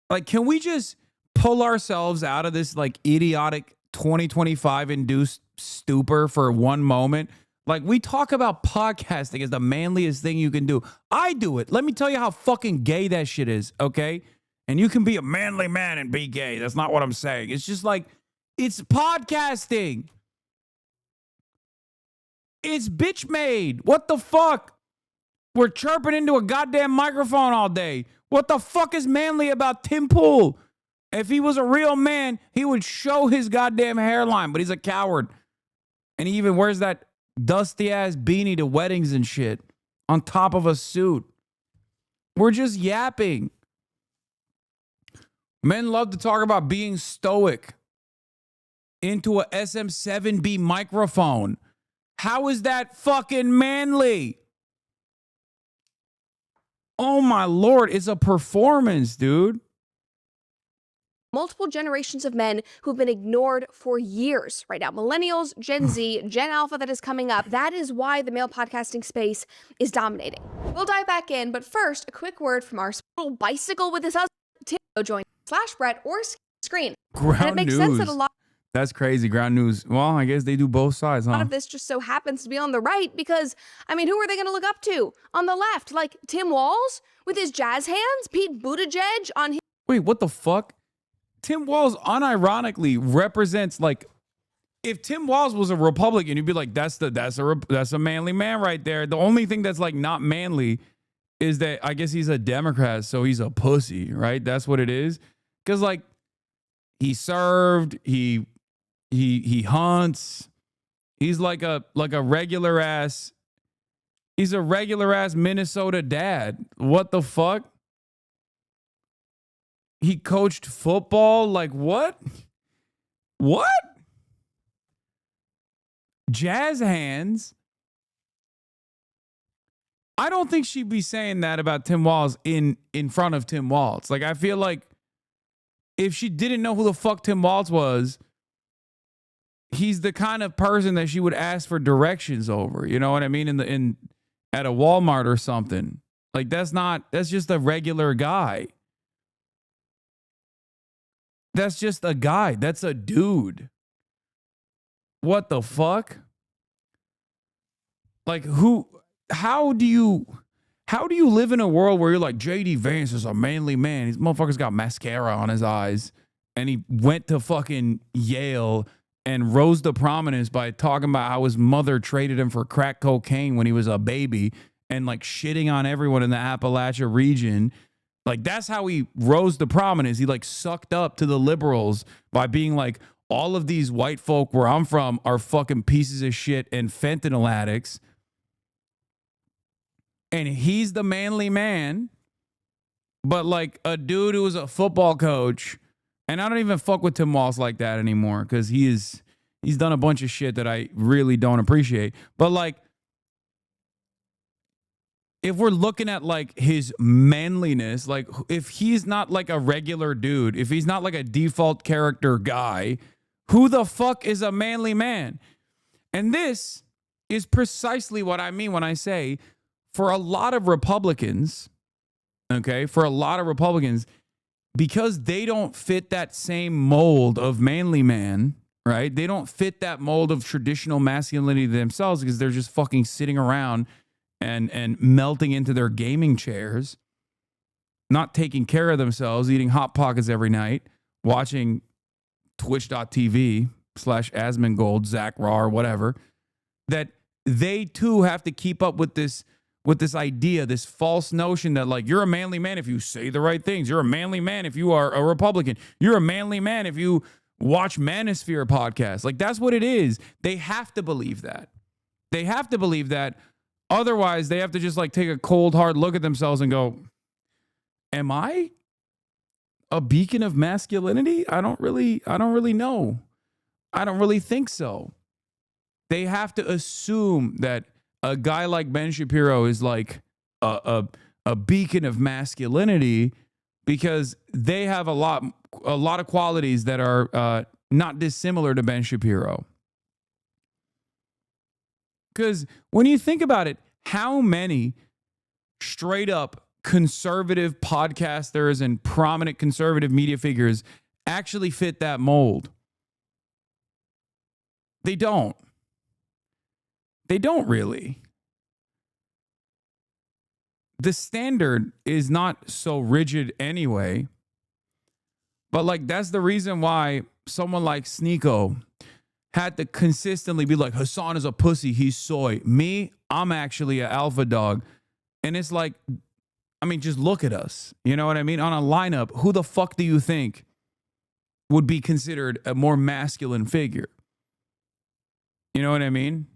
Like, can we just pull ourselves out of this, like, idiotic 2025 induced stupor for one moment? Like, we talk about podcasting as the manliest thing you can do. I do it. Let me tell you how fucking gay that shit is, okay? And you can be a manly man and be gay. That's not what I'm saying. It's just like, it's podcasting. It's bitch made. What the fuck? We're chirping into a goddamn microphone all day. What the fuck is manly about Tim Pool? If he was a real man, he would show his goddamn hairline, but he's a coward. And he even wears that dusty ass beanie to weddings and shit on top of a suit. We're just yapping. Men love to talk about being stoic into a SM7B microphone. How is that fucking manly? Oh my Lord, it's a performance, dude. Multiple generations of men who've been ignored for years right now. Millennials, Gen Z, Gen Alpha that is coming up. That is why the male podcasting space is dominating. We'll dive back in, but first, a quick word from our little bicycle with his husband, Tim, join /Brett or screen. Ground and it makes news. sense that a lot That's crazy. Ground news. Well, I guess they do both sides, huh? of this just so happens to be on the right because, I mean, who are they going to look up to on the left? Like Tim Walz with his jazz hands? Pete Buttigieg on his... Wait, what the fuck? Tim Walz unironically represents, like, if Tim Walz was a Republican, you'd be like, that's a manly man right there. The only thing that's like not manly is that I guess he's a Democrat, so he's a pussy, right? That's what it is. Because like he served, he hunts. He's like a regular ass. He's a regular ass Minnesota dad. What the fuck? He coached football. Like what? What? Jazz hands. I don't think she'd be saying that about Tim Walz in front of Tim Walz. Like I feel like if she didn't know who the fuck Tim Walz was, he's the kind of person that she would ask for directions over. You know what I mean? In at a Walmart or something. Like that's just a regular guy. That's just a guy. That's a dude. What the fuck? Like how do you live in a world where you're like JD Vance is a manly man? These motherfuckers got mascara on his eyes and he went to fucking Yale and rose to prominence by talking about how his mother traded him for crack cocaine when he was a baby and like shitting on everyone in the Appalachia region. Like that's how he rose to prominence. He like sucked up to the liberals by being like, all of these white folk where I'm from are fucking pieces of shit and fentanyl addicts. And he's the manly man, but like a dude who was a football coach. And I don't even fuck with Tim Walz like that anymore because he's done a bunch of shit that I really don't appreciate. But like, if we're looking at like his manliness, like if he's not like a regular dude, if he's not like a default character guy, who the fuck is a manly man? And this is precisely what I mean when I say for a lot of Republicans, okay, because they don't fit that same mold of manly man, right? They don't fit that mold of traditional masculinity themselves because they're just fucking sitting around and melting into their gaming chairs, not taking care of themselves, eating Hot Pockets every night, watching twitch.tv/Asmongold, Zach Raw, or whatever, that they too have to keep up with this idea, this false notion that like you're a manly man if you say the right things. You're a manly man if you are a Republican. You're a manly man if you watch Manosphere podcast. Like that's what it is. They have to believe that. They have to believe that. Otherwise, they have to just like take a cold, hard look at themselves and go, am I a beacon of masculinity? I don't really know. I don't really think so. They have to assume that a guy like Ben Shapiro is like a beacon of masculinity because they have a lot of qualities that are not dissimilar to Ben Shapiro. Because when you think about it, how many straight up conservative podcasters and prominent conservative media figures actually fit that mold? They don't. They don't really. The standard is not so rigid anyway. But like, that's the reason why someone like Sneeko had to consistently be like, Hasan is a pussy, he's soy. Me, I'm actually an alpha dog. And it's like, I mean, just look at us. You know what I mean? On a lineup, who the fuck do you think would be considered a more masculine figure? You know what I mean?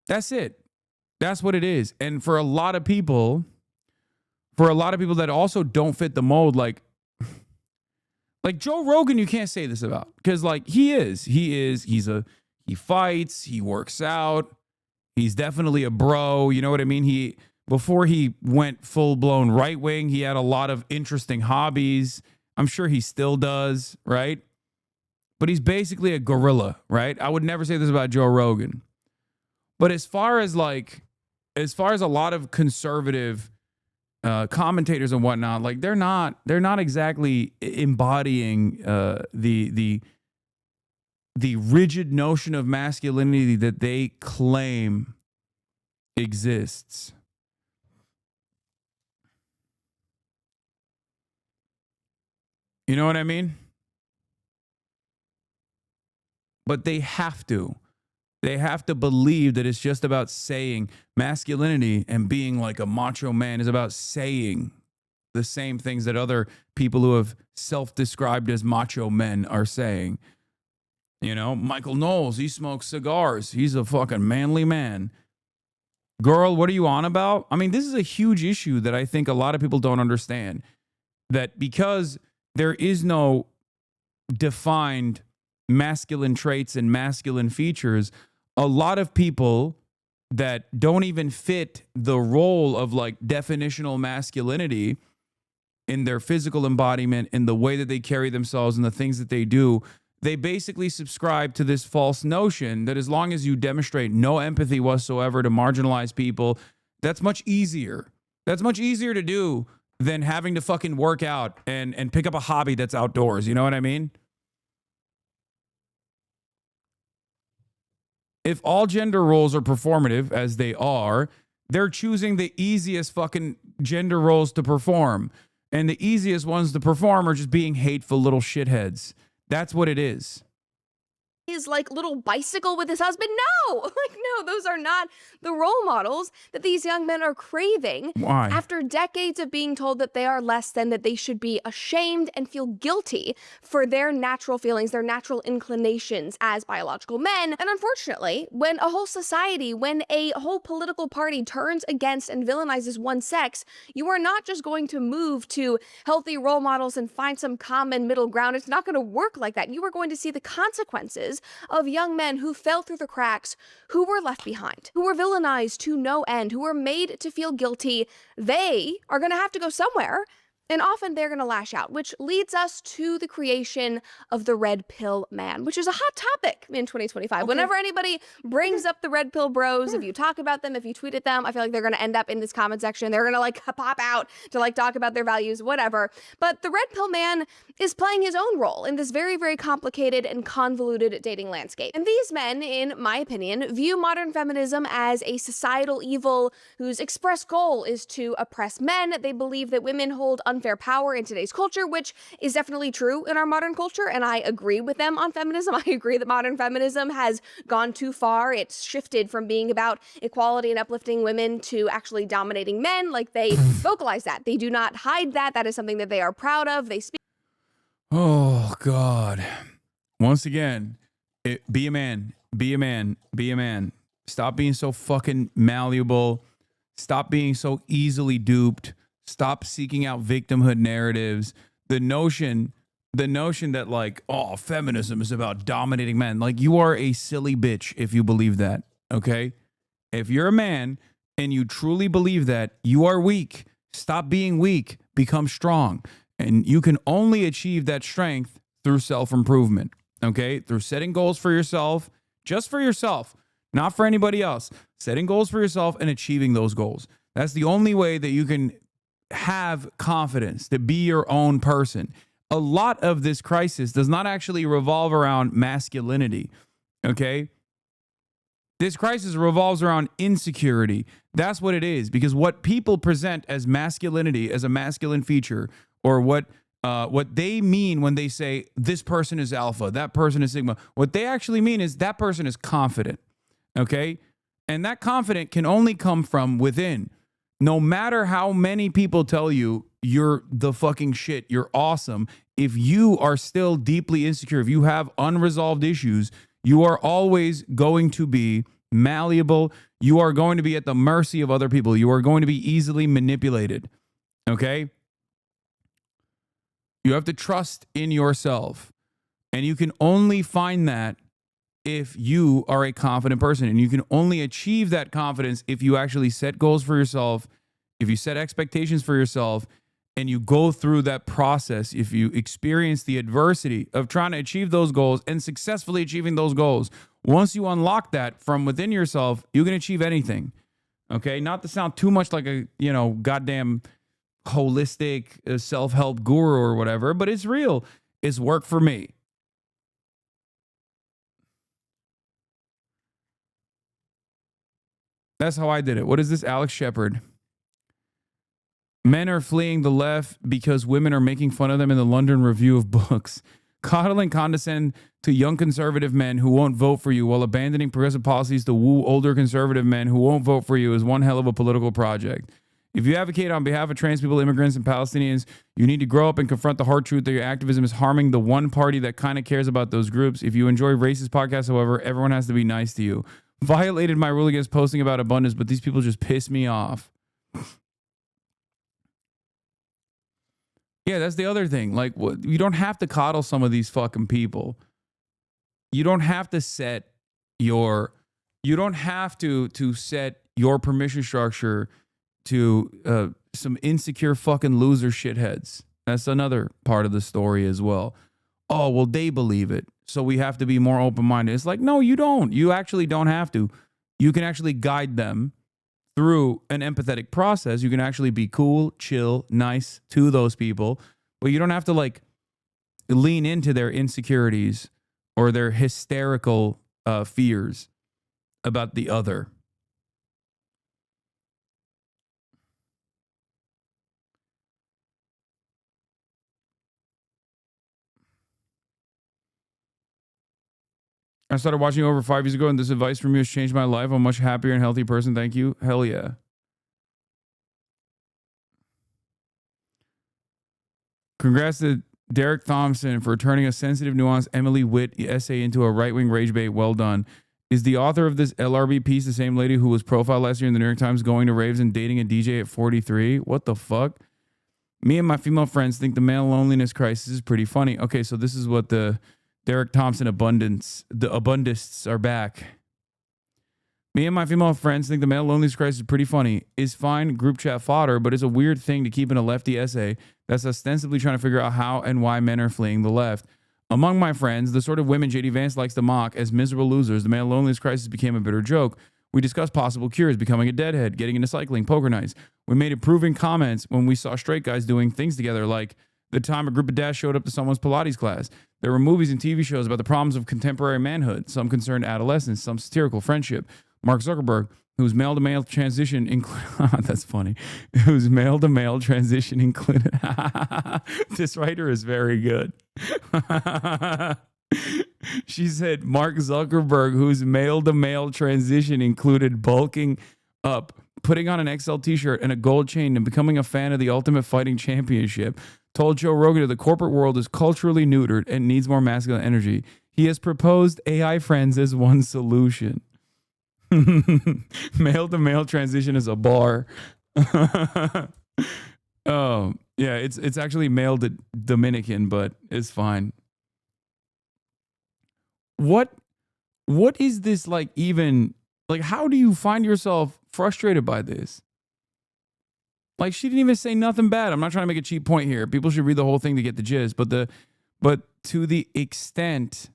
That's it. That's what it is. And for a lot of people that also don't fit the mold, like Joe Rogan, you can't say this about, because like he fights, he works out, he's definitely a bro. You know what I mean? Before he went full blown right wing, he had a lot of interesting hobbies. I'm sure he still does, right? But he's basically a gorilla, right? I would never say this about Joe Rogan. But as far as a lot of conservative commentators and whatnot, like they're not exactly embodying the rigid notion of masculinity that they claim exists. You know what I mean? But they have to. They have to believe that it's just about saying masculinity, and being like a macho man is about saying the same things that other people who have self-described as macho men are saying. You know, Michael Knowles, he smokes cigars. He's a fucking manly man. Girl, what are you on about? I mean, this is a huge issue that I think a lot of people don't understand. That because there is no defined masculine traits and masculine features, a lot of people that don't even fit the role of like definitional masculinity in their physical embodiment, in the way that they carry themselves and the things that they do, they basically subscribe to this false notion that as long as you demonstrate no empathy whatsoever to marginalized people, that's much easier. That's much easier to do than having to fucking work out and pick up a hobby that's outdoors. You know what I mean? If all gender roles are performative, as they are, they're choosing the easiest fucking gender roles to perform. And the easiest ones to perform are just being hateful little shitheads. That's what it is. His like little bicycle with his husband. No, those are not the role models that these young men are craving. Why? After decades of being told that they are less than, that they should be ashamed and feel guilty for their natural feelings, their natural inclinations as biological men. And unfortunately, when a whole society, when a whole political party turns against and villainizes one sex, you are not just going to move to healthy role models and find some common middle ground. It's not going to work like that. You are going to see the consequences of young men who fell through the cracks, who were left behind, who were villainized to no end, who were made to feel guilty. They are going to have to go somewhere. And often they're going to lash out, which leads us to the creation of the red pill man, which is a hot topic in 2025. Okay. Whenever anybody brings up the red pill bros, if you talk about them, if you tweet at them, I feel like they're going to end up in this comment section. They're going to like pop out to like talk about their values, whatever. But the red pill man is playing his own role in this very, very complicated and convoluted dating landscape. And these men, in my opinion, view modern feminism as a societal evil whose express goal is to oppress men. They believe that women hold unfair power in today's culture, which is definitely true in our modern culture, and I agree with them on feminism. I agree that modern feminism has gone too far. It's shifted from being about equality and uplifting women to actually dominating men. Like, they vocalize that. They do not hide that. That is something that they are proud of. They speak. Oh, God. Once again, be a man. Be a man. Be a man. Stop being so fucking malleable. Stop being so easily duped. Stop seeking out victimhood narratives. The notion that like, oh, feminism is about dominating men. Like, you are a silly bitch if you believe that. Okay? If you're a man and you truly believe that, you are weak. Stop being weak. Become strong. And you can only achieve that strength through self-improvement. Okay? Through setting goals for yourself, just for yourself, not for anybody else. Setting goals for yourself and achieving those goals. That's the only way that you can have confidence to be your own person. A lot of this crisis does not actually revolve around masculinity. Okay? This crisis revolves around insecurity. That's what it is. Because what people present as masculinity, as a masculine feature, or what they mean when they say this person is alpha, that person is sigma, what they actually mean is that person is confident. Okay? And that confident can only come from within. No matter how many people tell you you're the fucking shit, you're awesome, if you are still deeply insecure, if you have unresolved issues, you are always going to be malleable. You are going to be at the mercy of other people. You are going to be easily manipulated. Okay? You have to trust in yourself. And you can only find that if you are a confident person. And you can only achieve that confidence if you actually set goals for yourself, if you set expectations for yourself, and you go through that process, if you experience the adversity of trying to achieve those goals and successfully achieving those goals. Once you unlock that from within yourself, you can achieve anything. Okay? Not to sound too much like a, goddamn holistic self-help guru or whatever, but it's real. It's worked for me. That's how I did it. What is this? Alex Shepard. Men are fleeing the left because women are making fun of them in the London Review of Books. Coddle and condescend to young conservative men who won't vote for you while abandoning progressive policies to woo older conservative men who won't vote for you is one hell of a political project. If you advocate on behalf of trans people, immigrants, and Palestinians, you need to grow up and confront the hard truth that your activism is harming the one party that kind of cares about those groups. If you enjoy racist podcasts, however, everyone has to be nice to you. Violated my rule against posting about abundance, but these people just piss me off. Yeah, that's the other thing. Like, you don't have to coddle some of these fucking people. You don't have to set your permission structure to some insecure fucking loser shitheads. That's another part of the story as well. Oh, well, they believe it, so we have to be more open-minded. It's like, no, you don't. You actually don't have to. You can actually guide them through an empathetic process. You can actually be cool, chill, nice to those people, but you don't have to like lean into their insecurities or their hysterical fears about the other. I started watching over 5 years ago, and this advice from you has changed my life. I'm a much happier and healthier person. Thank you. Hell yeah. Congrats to Derek Thompson for turning a sensitive, nuanced Emily Witt essay into a right-wing rage bait. Well done. Is the author of this LRB piece the same lady who was profiled last year in the New York Times going to raves and dating a DJ at 43? What the fuck? Me and my female friends think the male loneliness crisis is pretty funny. Okay, so this is what the Derek Thompson the abundists are back. Me and my female friends think the male loneliness crisis is pretty funny. Is fine group chat fodder, but it's a weird thing to keep in a lefty essay that's ostensibly trying to figure out how and why men are fleeing the left. Among my friends, the sort of women J.D. Vance likes to mock as miserable losers, the male loneliness crisis became a bitter joke. We discussed possible cures, becoming a deadhead, getting into cycling, poker nights. We made approving comments when we saw straight guys doing things together, like the time a group of dads showed up to someone's Pilates class. There were movies and TV shows about the problems of contemporary manhood. Some concerned adolescence, some satirical friendship. Mark Zuckerberg, whose male-to-male transition that's funny. Whose male-to-male transition included... This writer is very good. She said, Mark Zuckerberg, whose male-to-male transition included bulking up, putting on an XL t-shirt and a gold chain, and becoming a fan of the Ultimate Fighting Championship, told Joe Rogan that the corporate world is culturally neutered and needs more masculine energy. He has proposed AI friends as one solution. Male to male transition is a bar. Oh, yeah, it's actually male to Dominican, but it's fine. What is this like even like how do you find yourself frustrated by this? Like she didn't even say nothing bad. I'm not trying to make a cheap point here. People should read the whole thing to get the gist, but to the extent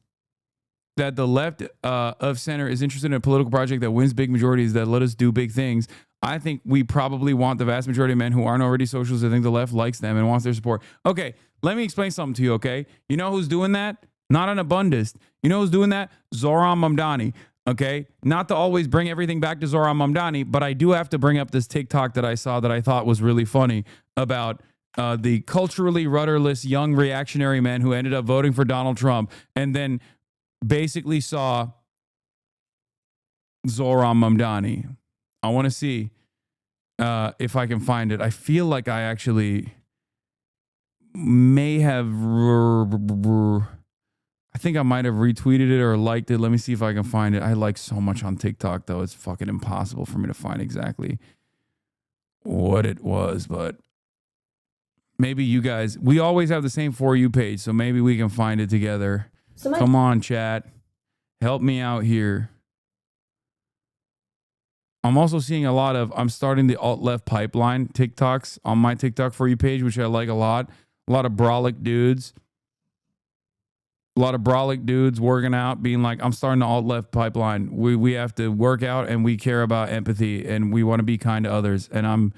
that the left of center is interested in a political project that wins big majorities that let us do big things, I think we probably want the vast majority of men who aren't already socialists. I think the left likes them and wants their support. Okay, let me explain something to you, okay? You know who's doing that? Not an abundist. You know who's doing that? Zoran Mamdani, okay? Not to always bring everything back to Zoran Mamdani, but I do have to bring up this TikTok that I saw that I thought was really funny about the culturally rudderless young reactionary men who ended up voting for Donald Trump and then basically saw Zoran Mamdani. I want to see if I can find it. I feel like I actually may have. I think I might have retweeted it or liked it. Let me see if I can find it. I like so much on TikTok, though. It's fucking impossible for me to find exactly what it was, but maybe you guys, we always have the same For You page, so maybe we can find it together. Come on, chat. Help me out here. I'm also seeing a lot of, I'm starting the alt-left pipeline TikToks on my TikTok For You page, which I like a lot. A lot of brolic dudes. A lot of brolic dudes working out, being like, I'm starting the alt-left pipeline. We have to work out and we care about empathy and we want to be kind to others. And I'm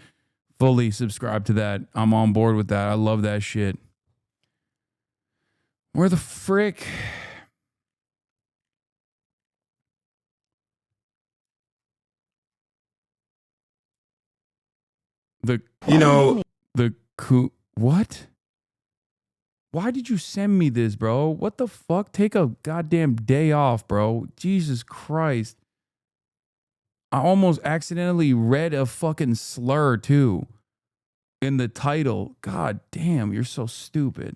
fully subscribed to that. I'm on board with that. I love that shit. Where the frick? What? Why did you send me this, bro? What the fuck? Take a goddamn day off, bro. Jesus Christ. I almost accidentally read a fucking slur too in the title. God damn, you're so stupid.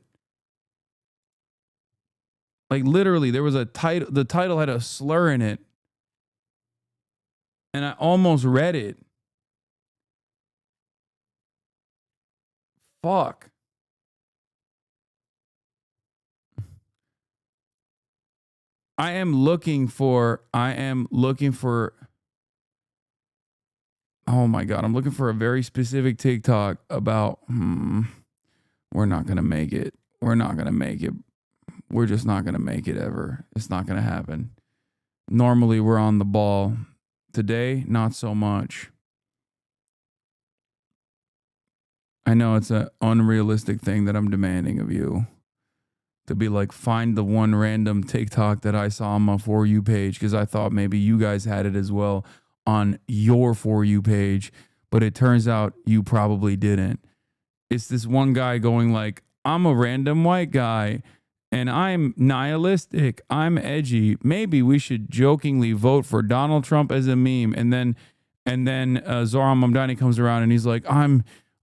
Like literally, there was a title, the title had a slur in it. And I almost read it. Fuck. I am looking for, oh my God, I'm looking for a very specific TikTok about, we're not going to make it. We're not going to make it. We're just not going to make it ever. It's not going to happen. Normally we're on the ball. Today, not so much. I know it's an unrealistic thing that I'm demanding of you. To be like, find the one random TikTok that I saw on my For You page, because I thought maybe you guys had it as well on your For You page, but it turns out you probably didn't. It's this one guy going like, I'm a random white guy and I'm nihilistic, I'm edgy, maybe we should jokingly vote for Donald Trump as a meme. And then Zoran Mamdani comes around and he's like, I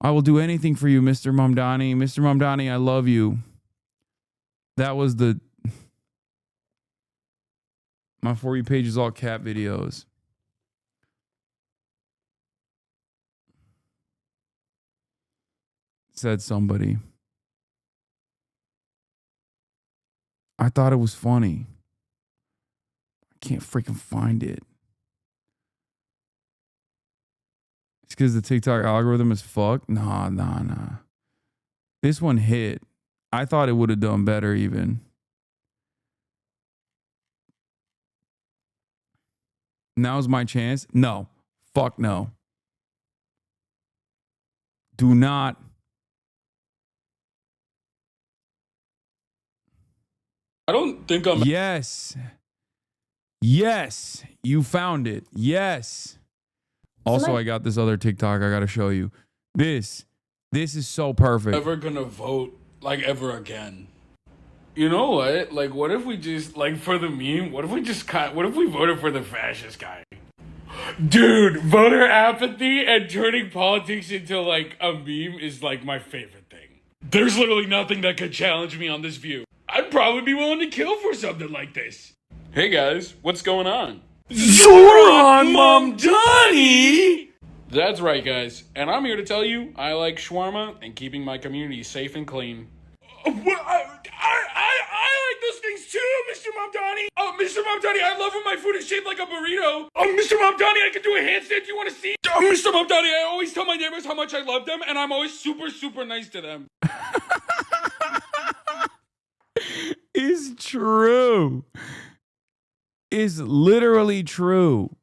will do anything for you, Mr. Mamdani. Mr. Mamdani, I love you. That was my For You page is all cat videos. Said somebody. I thought it was funny. I can't freaking find it. It's because the TikTok algorithm is fucked? Nah. This one hit. I thought it would have done better even. Now's my chance? No. Fuck no. Do not. I don't think I'm. Yes. Yes. You found it. Yes. Also, I got this other TikTok I got to show you. This is so perfect. Ever gonna vote like ever again? You know what? Like, what if we just like for the meme? What if we voted for the fascist guy? Dude, voter apathy and turning politics into like a meme is like my favorite thing. There's literally nothing that could challenge me on this view. I'd probably be willing to kill for something like this. Hey guys, what's going on? Zoran Mamdani! That's right, guys. And I'm here to tell you I like shawarma and keeping my community safe and clean. I like those things too, Mr. Mamdani. Oh, Mr. Mamdani, I love when my food is shaped like a burrito. Oh, Mr. Mamdani, I can do a handstand. Do you want to see? Oh, Mr. Mamdani, I always tell my neighbors how much I love them, and I'm always super, super nice to them. Is true. Is literally true.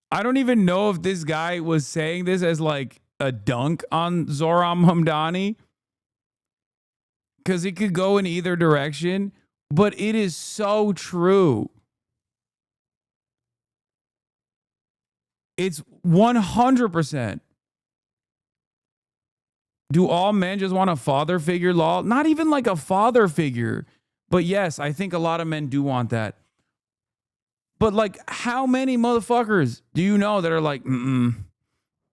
I don't even know if this guy was saying this as like a dunk on Zoran Mamdani, because it could go in either direction, but it is so true. It's 100%. Do all men just want a father figure, law? Not even like a father figure. But yes, I think a lot of men do want that. But like, how many motherfuckers do you know that are like,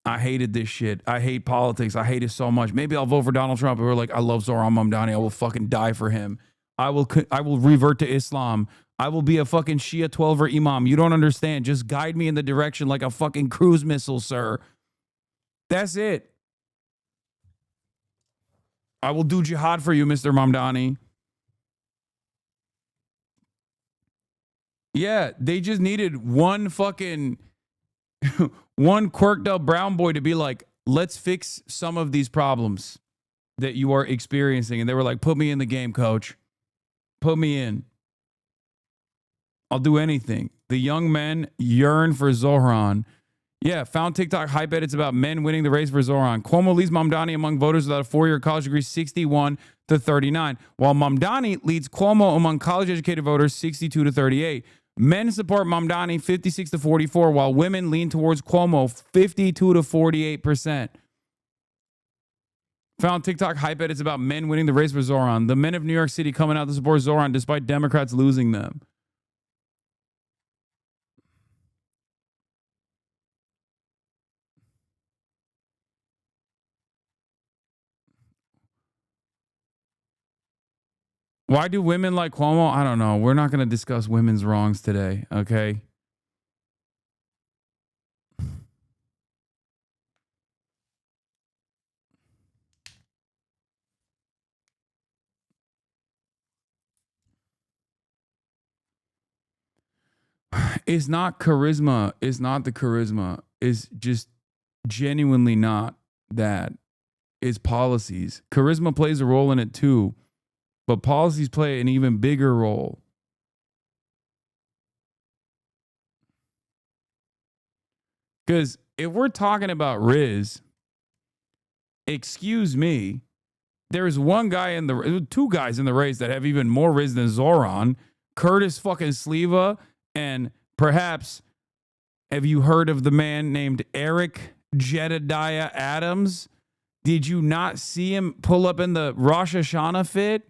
I hated this shit. I hate politics. I hate it so much. Maybe I'll vote for Donald Trump. Or like, I love Zoran Mamdani. I will fucking die for him. I will revert to Islam. I will be a fucking Shia 12er imam. You don't understand. Just guide me in the direction like a fucking cruise missile, sir. That's it. I will do jihad for you, Mr. Mamdani. Yeah, they just needed one fucking one quirked up brown boy to be like, let's fix some of these problems that you are experiencing. And they were like, put me in the game, coach. Put me in. I'll do anything. The young men yearn for Zoran. Yeah, found TikTok hype edits about men winning the race for Zoran. Cuomo leads Mamdani among voters without a four-year college degree 61 to 39, while Mamdani leads Cuomo among college-educated voters 62 to 38. Men support Mamdani 56 to 44, while women lean towards Cuomo 52 to 48%. Found TikTok hype edits about men winning the race for Zoran. The men of New York City coming out to support Zoran despite Democrats losing them. Why do women like Cuomo? I don't know. We're not going to discuss women's wrongs today, okay? It's not charisma. It's not the charisma. It's just genuinely not that. It's policies. Charisma plays a role in it too, but policies play an even bigger role. Because if we're talking about Riz, excuse me, there's one guy two guys in the race that have even more Riz than Zoran. Curtis fucking Sleva, and perhaps, have you heard of the man named Eric Jedediah Adams? Did you not see him pull up in the Rosh Hashanah fit?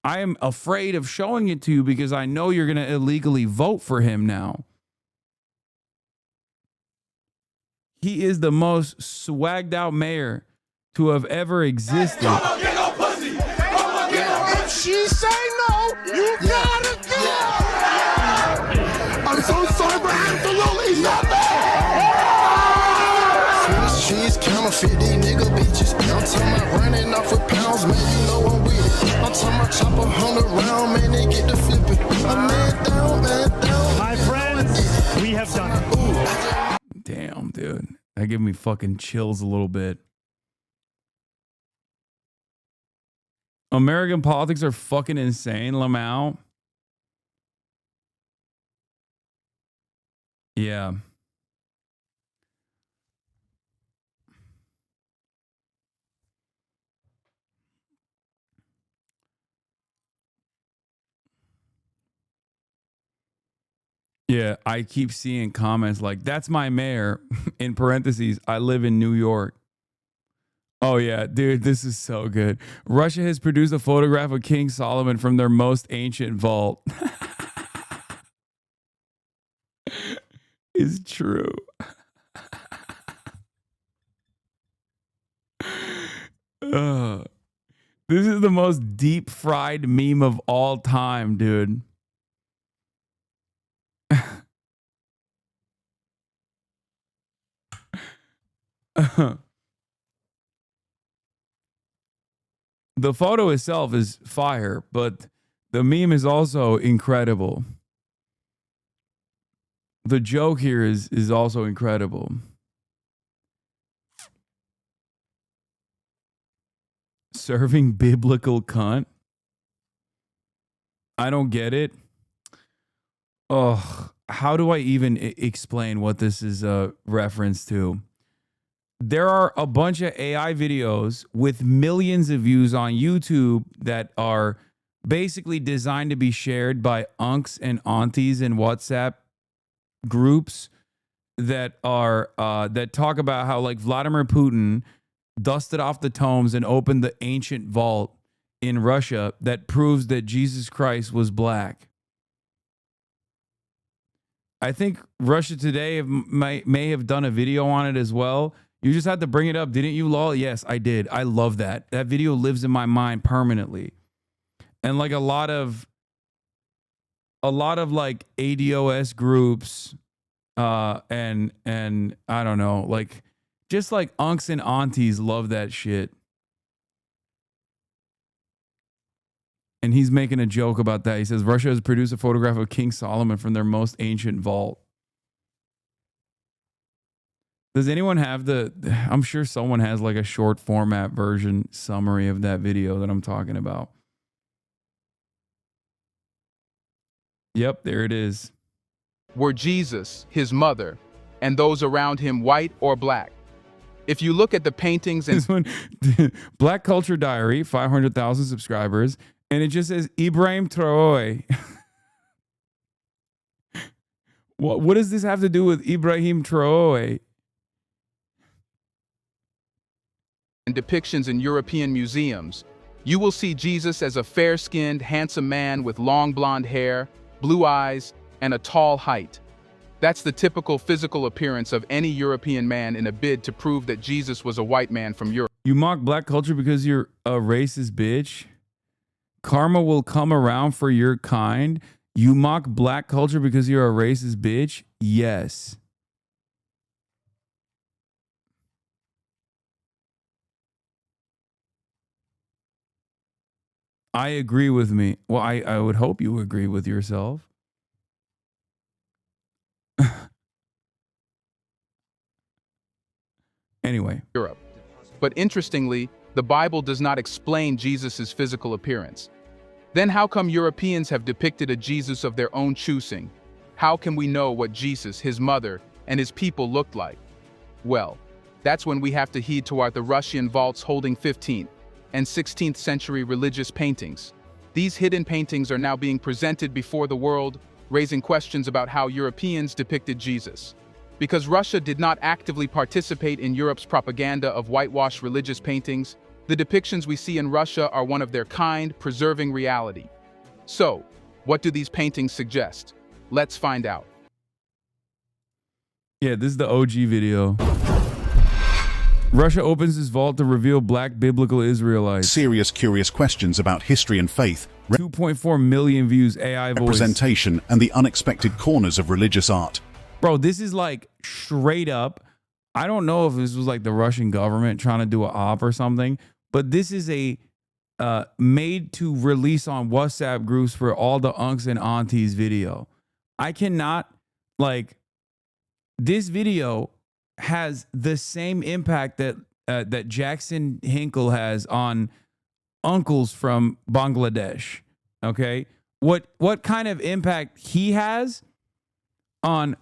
I am afraid of showing it to you because I know you're going to illegally vote for him now. He is the most swagged out mayor to have ever existed. Come on, get no pussy. Come on, get no pussy. If she say no, you gotta go. I'm so sorry, but absolutely nothing. She's counterfeit, these nigga bitches. I'm talking about running off with pounds, man, you know I'm with it. I'm talking about chop 100 round, man, they get the flipping. I'm man down, man down. My friends, we have done it. Damn, dude. That gave me fucking chills a little bit. American politics are fucking insane, Lamau. Yeah. Yeah, I keep seeing comments like, that's my mayor. In parentheses, I live in New York. Oh, yeah, dude, this is so good. Russia has produced a photograph of King Solomon from their most ancient vault. It's true. This is the most deep fried meme of all time, dude. The photo itself is fire, but the meme is also incredible. The joke here is also incredible. Serving biblical cunt. I don't get it. Oh, how do I even explain what this is a reference to? There are a bunch of AI videos with millions of views on YouTube that are basically designed to be shared by unks and aunties in WhatsApp groups that are that talk about how like Vladimir Putin dusted off the tomes and opened the ancient vault in Russia that proves that Jesus Christ was black. I think Russia Today may have done a video on it as well. You just had to bring it up, didn't you, lol? Yes, I did. I love that. That video lives in my mind permanently. And like a lot of like ADOS groups and I don't know, like just like unks and aunties love that shit. And he's making a joke about that. He says Russia has produced a photograph of King Solomon from their most ancient vault. Does anyone have I'm sure someone has like a short format version summary of that video that I'm talking about. Yep, there it is. Were Jesus, his mother, and those around him white or black? If you look at the paintings and This one, Black Culture Diary, 500,000 subscribers, and it just says Ibrahim Traore. What does this have to do with Ibrahim Traore? depictions in European museums, you will see Jesus as a fair-skinned, handsome man with long blonde hair, blue eyes, and a tall height. That's the typical physical appearance of any European man in a bid to prove that Jesus was a white man from Europe. You mock black culture because you're a racist bitch? Karma will come around for your kind. You mock black culture because you're a racist bitch? Yes. I agree with me. Well, I would hope you agree with yourself. Anyway. Europe. But interestingly, the Bible does not explain Jesus' physical appearance. Then how come Europeans have depicted a Jesus of their own choosing? How can we know what Jesus, his mother, and his people looked like? Well, that's when we have to heed toward the Russian vaults holding 15th and 16th century religious paintings. These hidden paintings are now being presented before the world, raising questions about how Europeans depicted Jesus. Because Russia did not actively participate in Europe's propaganda of whitewashed religious paintings, the depictions we see in Russia are one of their kind, preserving reality. So, what do these paintings suggest? Let's find out. Yeah, this is the OG video. Russia opens its vault to reveal black biblical Israelites. Serious, curious questions about history and faith, 2.4 million views, AI voice. representation, and the unexpected corners of religious art. Bro, this is like straight up. I don't know if this was like the Russian government trying to do an op or something, but this is a made to release on WhatsApp groups for all the unks and aunties video. I cannot, like, this video has the same impact that that Jackson Hinkle has on uncles from Bangladesh. Okay, what kind of impact he has on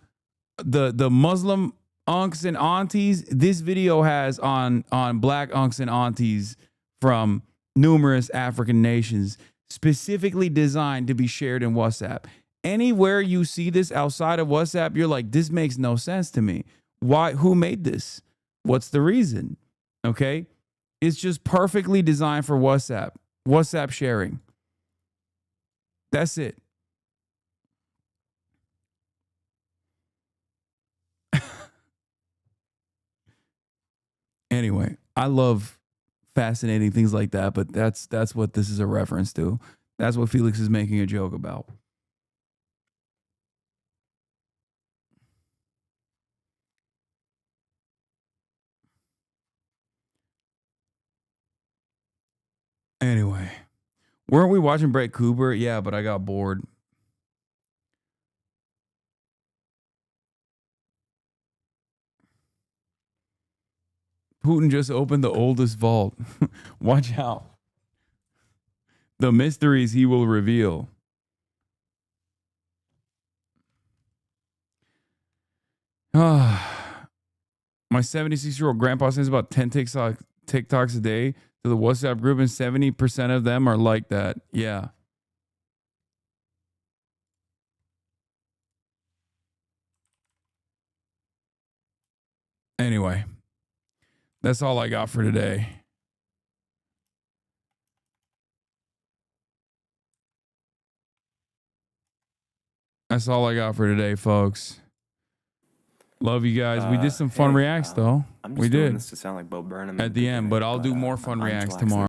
the Muslim unks and aunties, this video has on black unks and aunties from numerous African nations, specifically designed to be shared in WhatsApp. Anywhere you see this outside of WhatsApp, you're like, this makes no sense to me. Why? Who made this? What's the reason? Okay, it's just perfectly designed for WhatsApp sharing. That's it. Anyway, I love fascinating things like that. But that's what this is a reference to. That's what Felix is making a joke about. Anyway, weren't we watching Brett Cooper? Yeah, but I got bored. Putin just opened the oldest vault. Watch out. The mysteries he will reveal. My 76-year-old grandpa sends about 10 TikToks a day to the WhatsApp group, and 70% of them are like that. Yeah. Anyway, that's all I got for today. That's all I got for today, folks. Love you guys. We did some fun reacts, though. I'm We just doing did this to sound like Bo Burnham at the end, but I'll do more fun reacts tomorrow.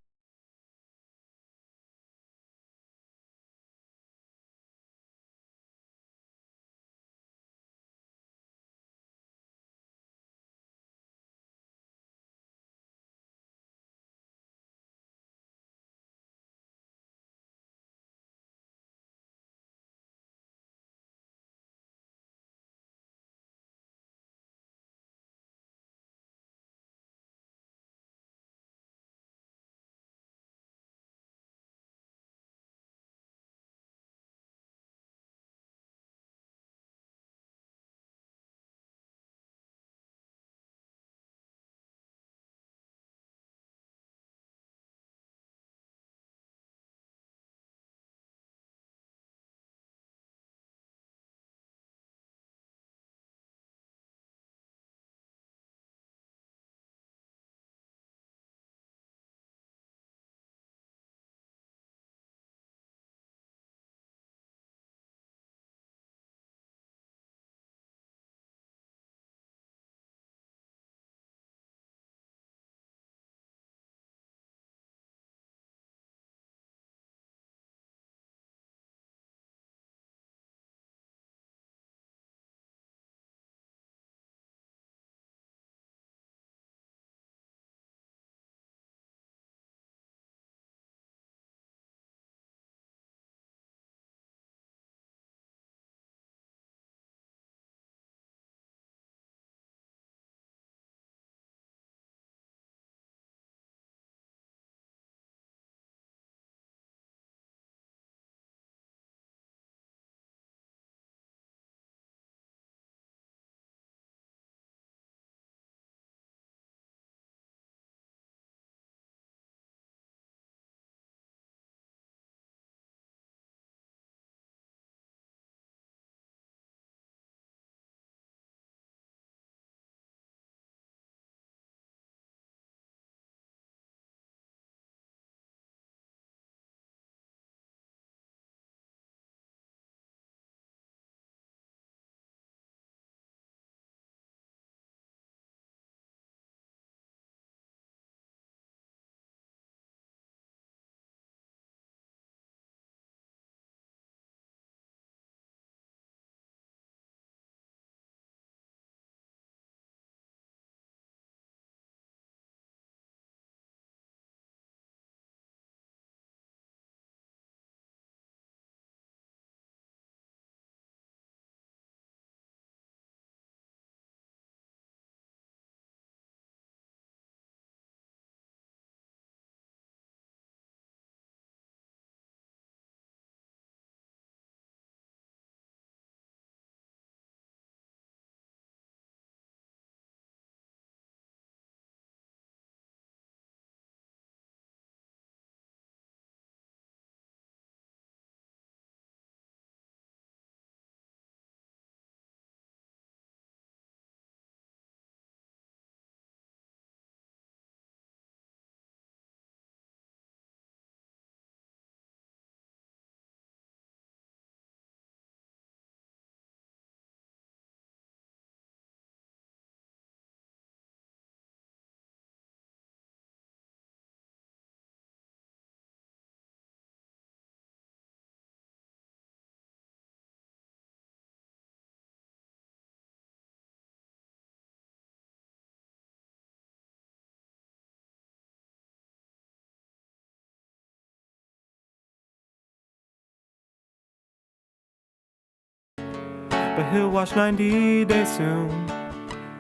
but he'll watch 90 days soon.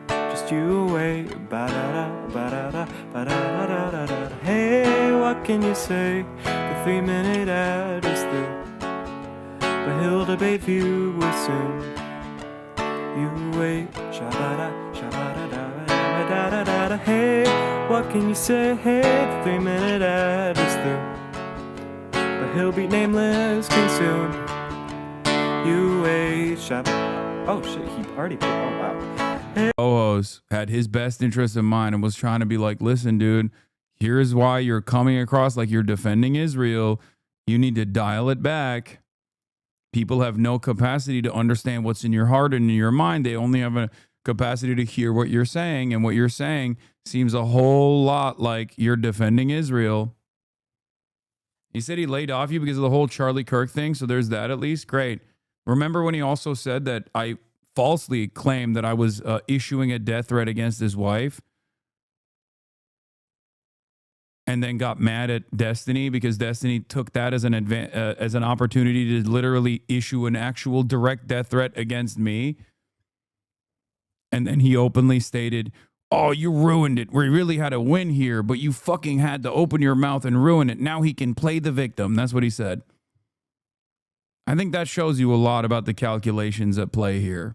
Just you wait. Ba-da-da, ba-da-da, ba-da-da-da-da-da. Hey, what can you say? The 3-minute ad is through, but he'll debate viewers soon. You wait. Sha-da-da, sha-da-da-da-da-da-da-da. Hey, what can you say? Hey, the 3-minute ad is through, but he'll be nameless king soon. You wait. Oh shit, he already. Oh wow. Ohos had his best interest in mind and was trying to be like, listen, dude, here's why you're coming across like you're defending Israel. You need to dial it back. People have no capacity to understand what's in your heart and in your mind. They only have a capacity to hear what you're saying. And what you're saying seems a whole lot like you're defending Israel. He said he laid off you because of the whole Charlie Kirk thing. So there's that at least. Great. Remember when he also said that I falsely claimed that I was issuing a death threat against his wife, and then got mad at Destiny because Destiny took that as an opportunity to literally issue an actual direct death threat against me. And then he openly stated, oh, you ruined it. We really had a win here, but you fucking had to open your mouth and ruin it. Now he can play the victim. That's what he said. I think that shows you a lot about the calculations at play here.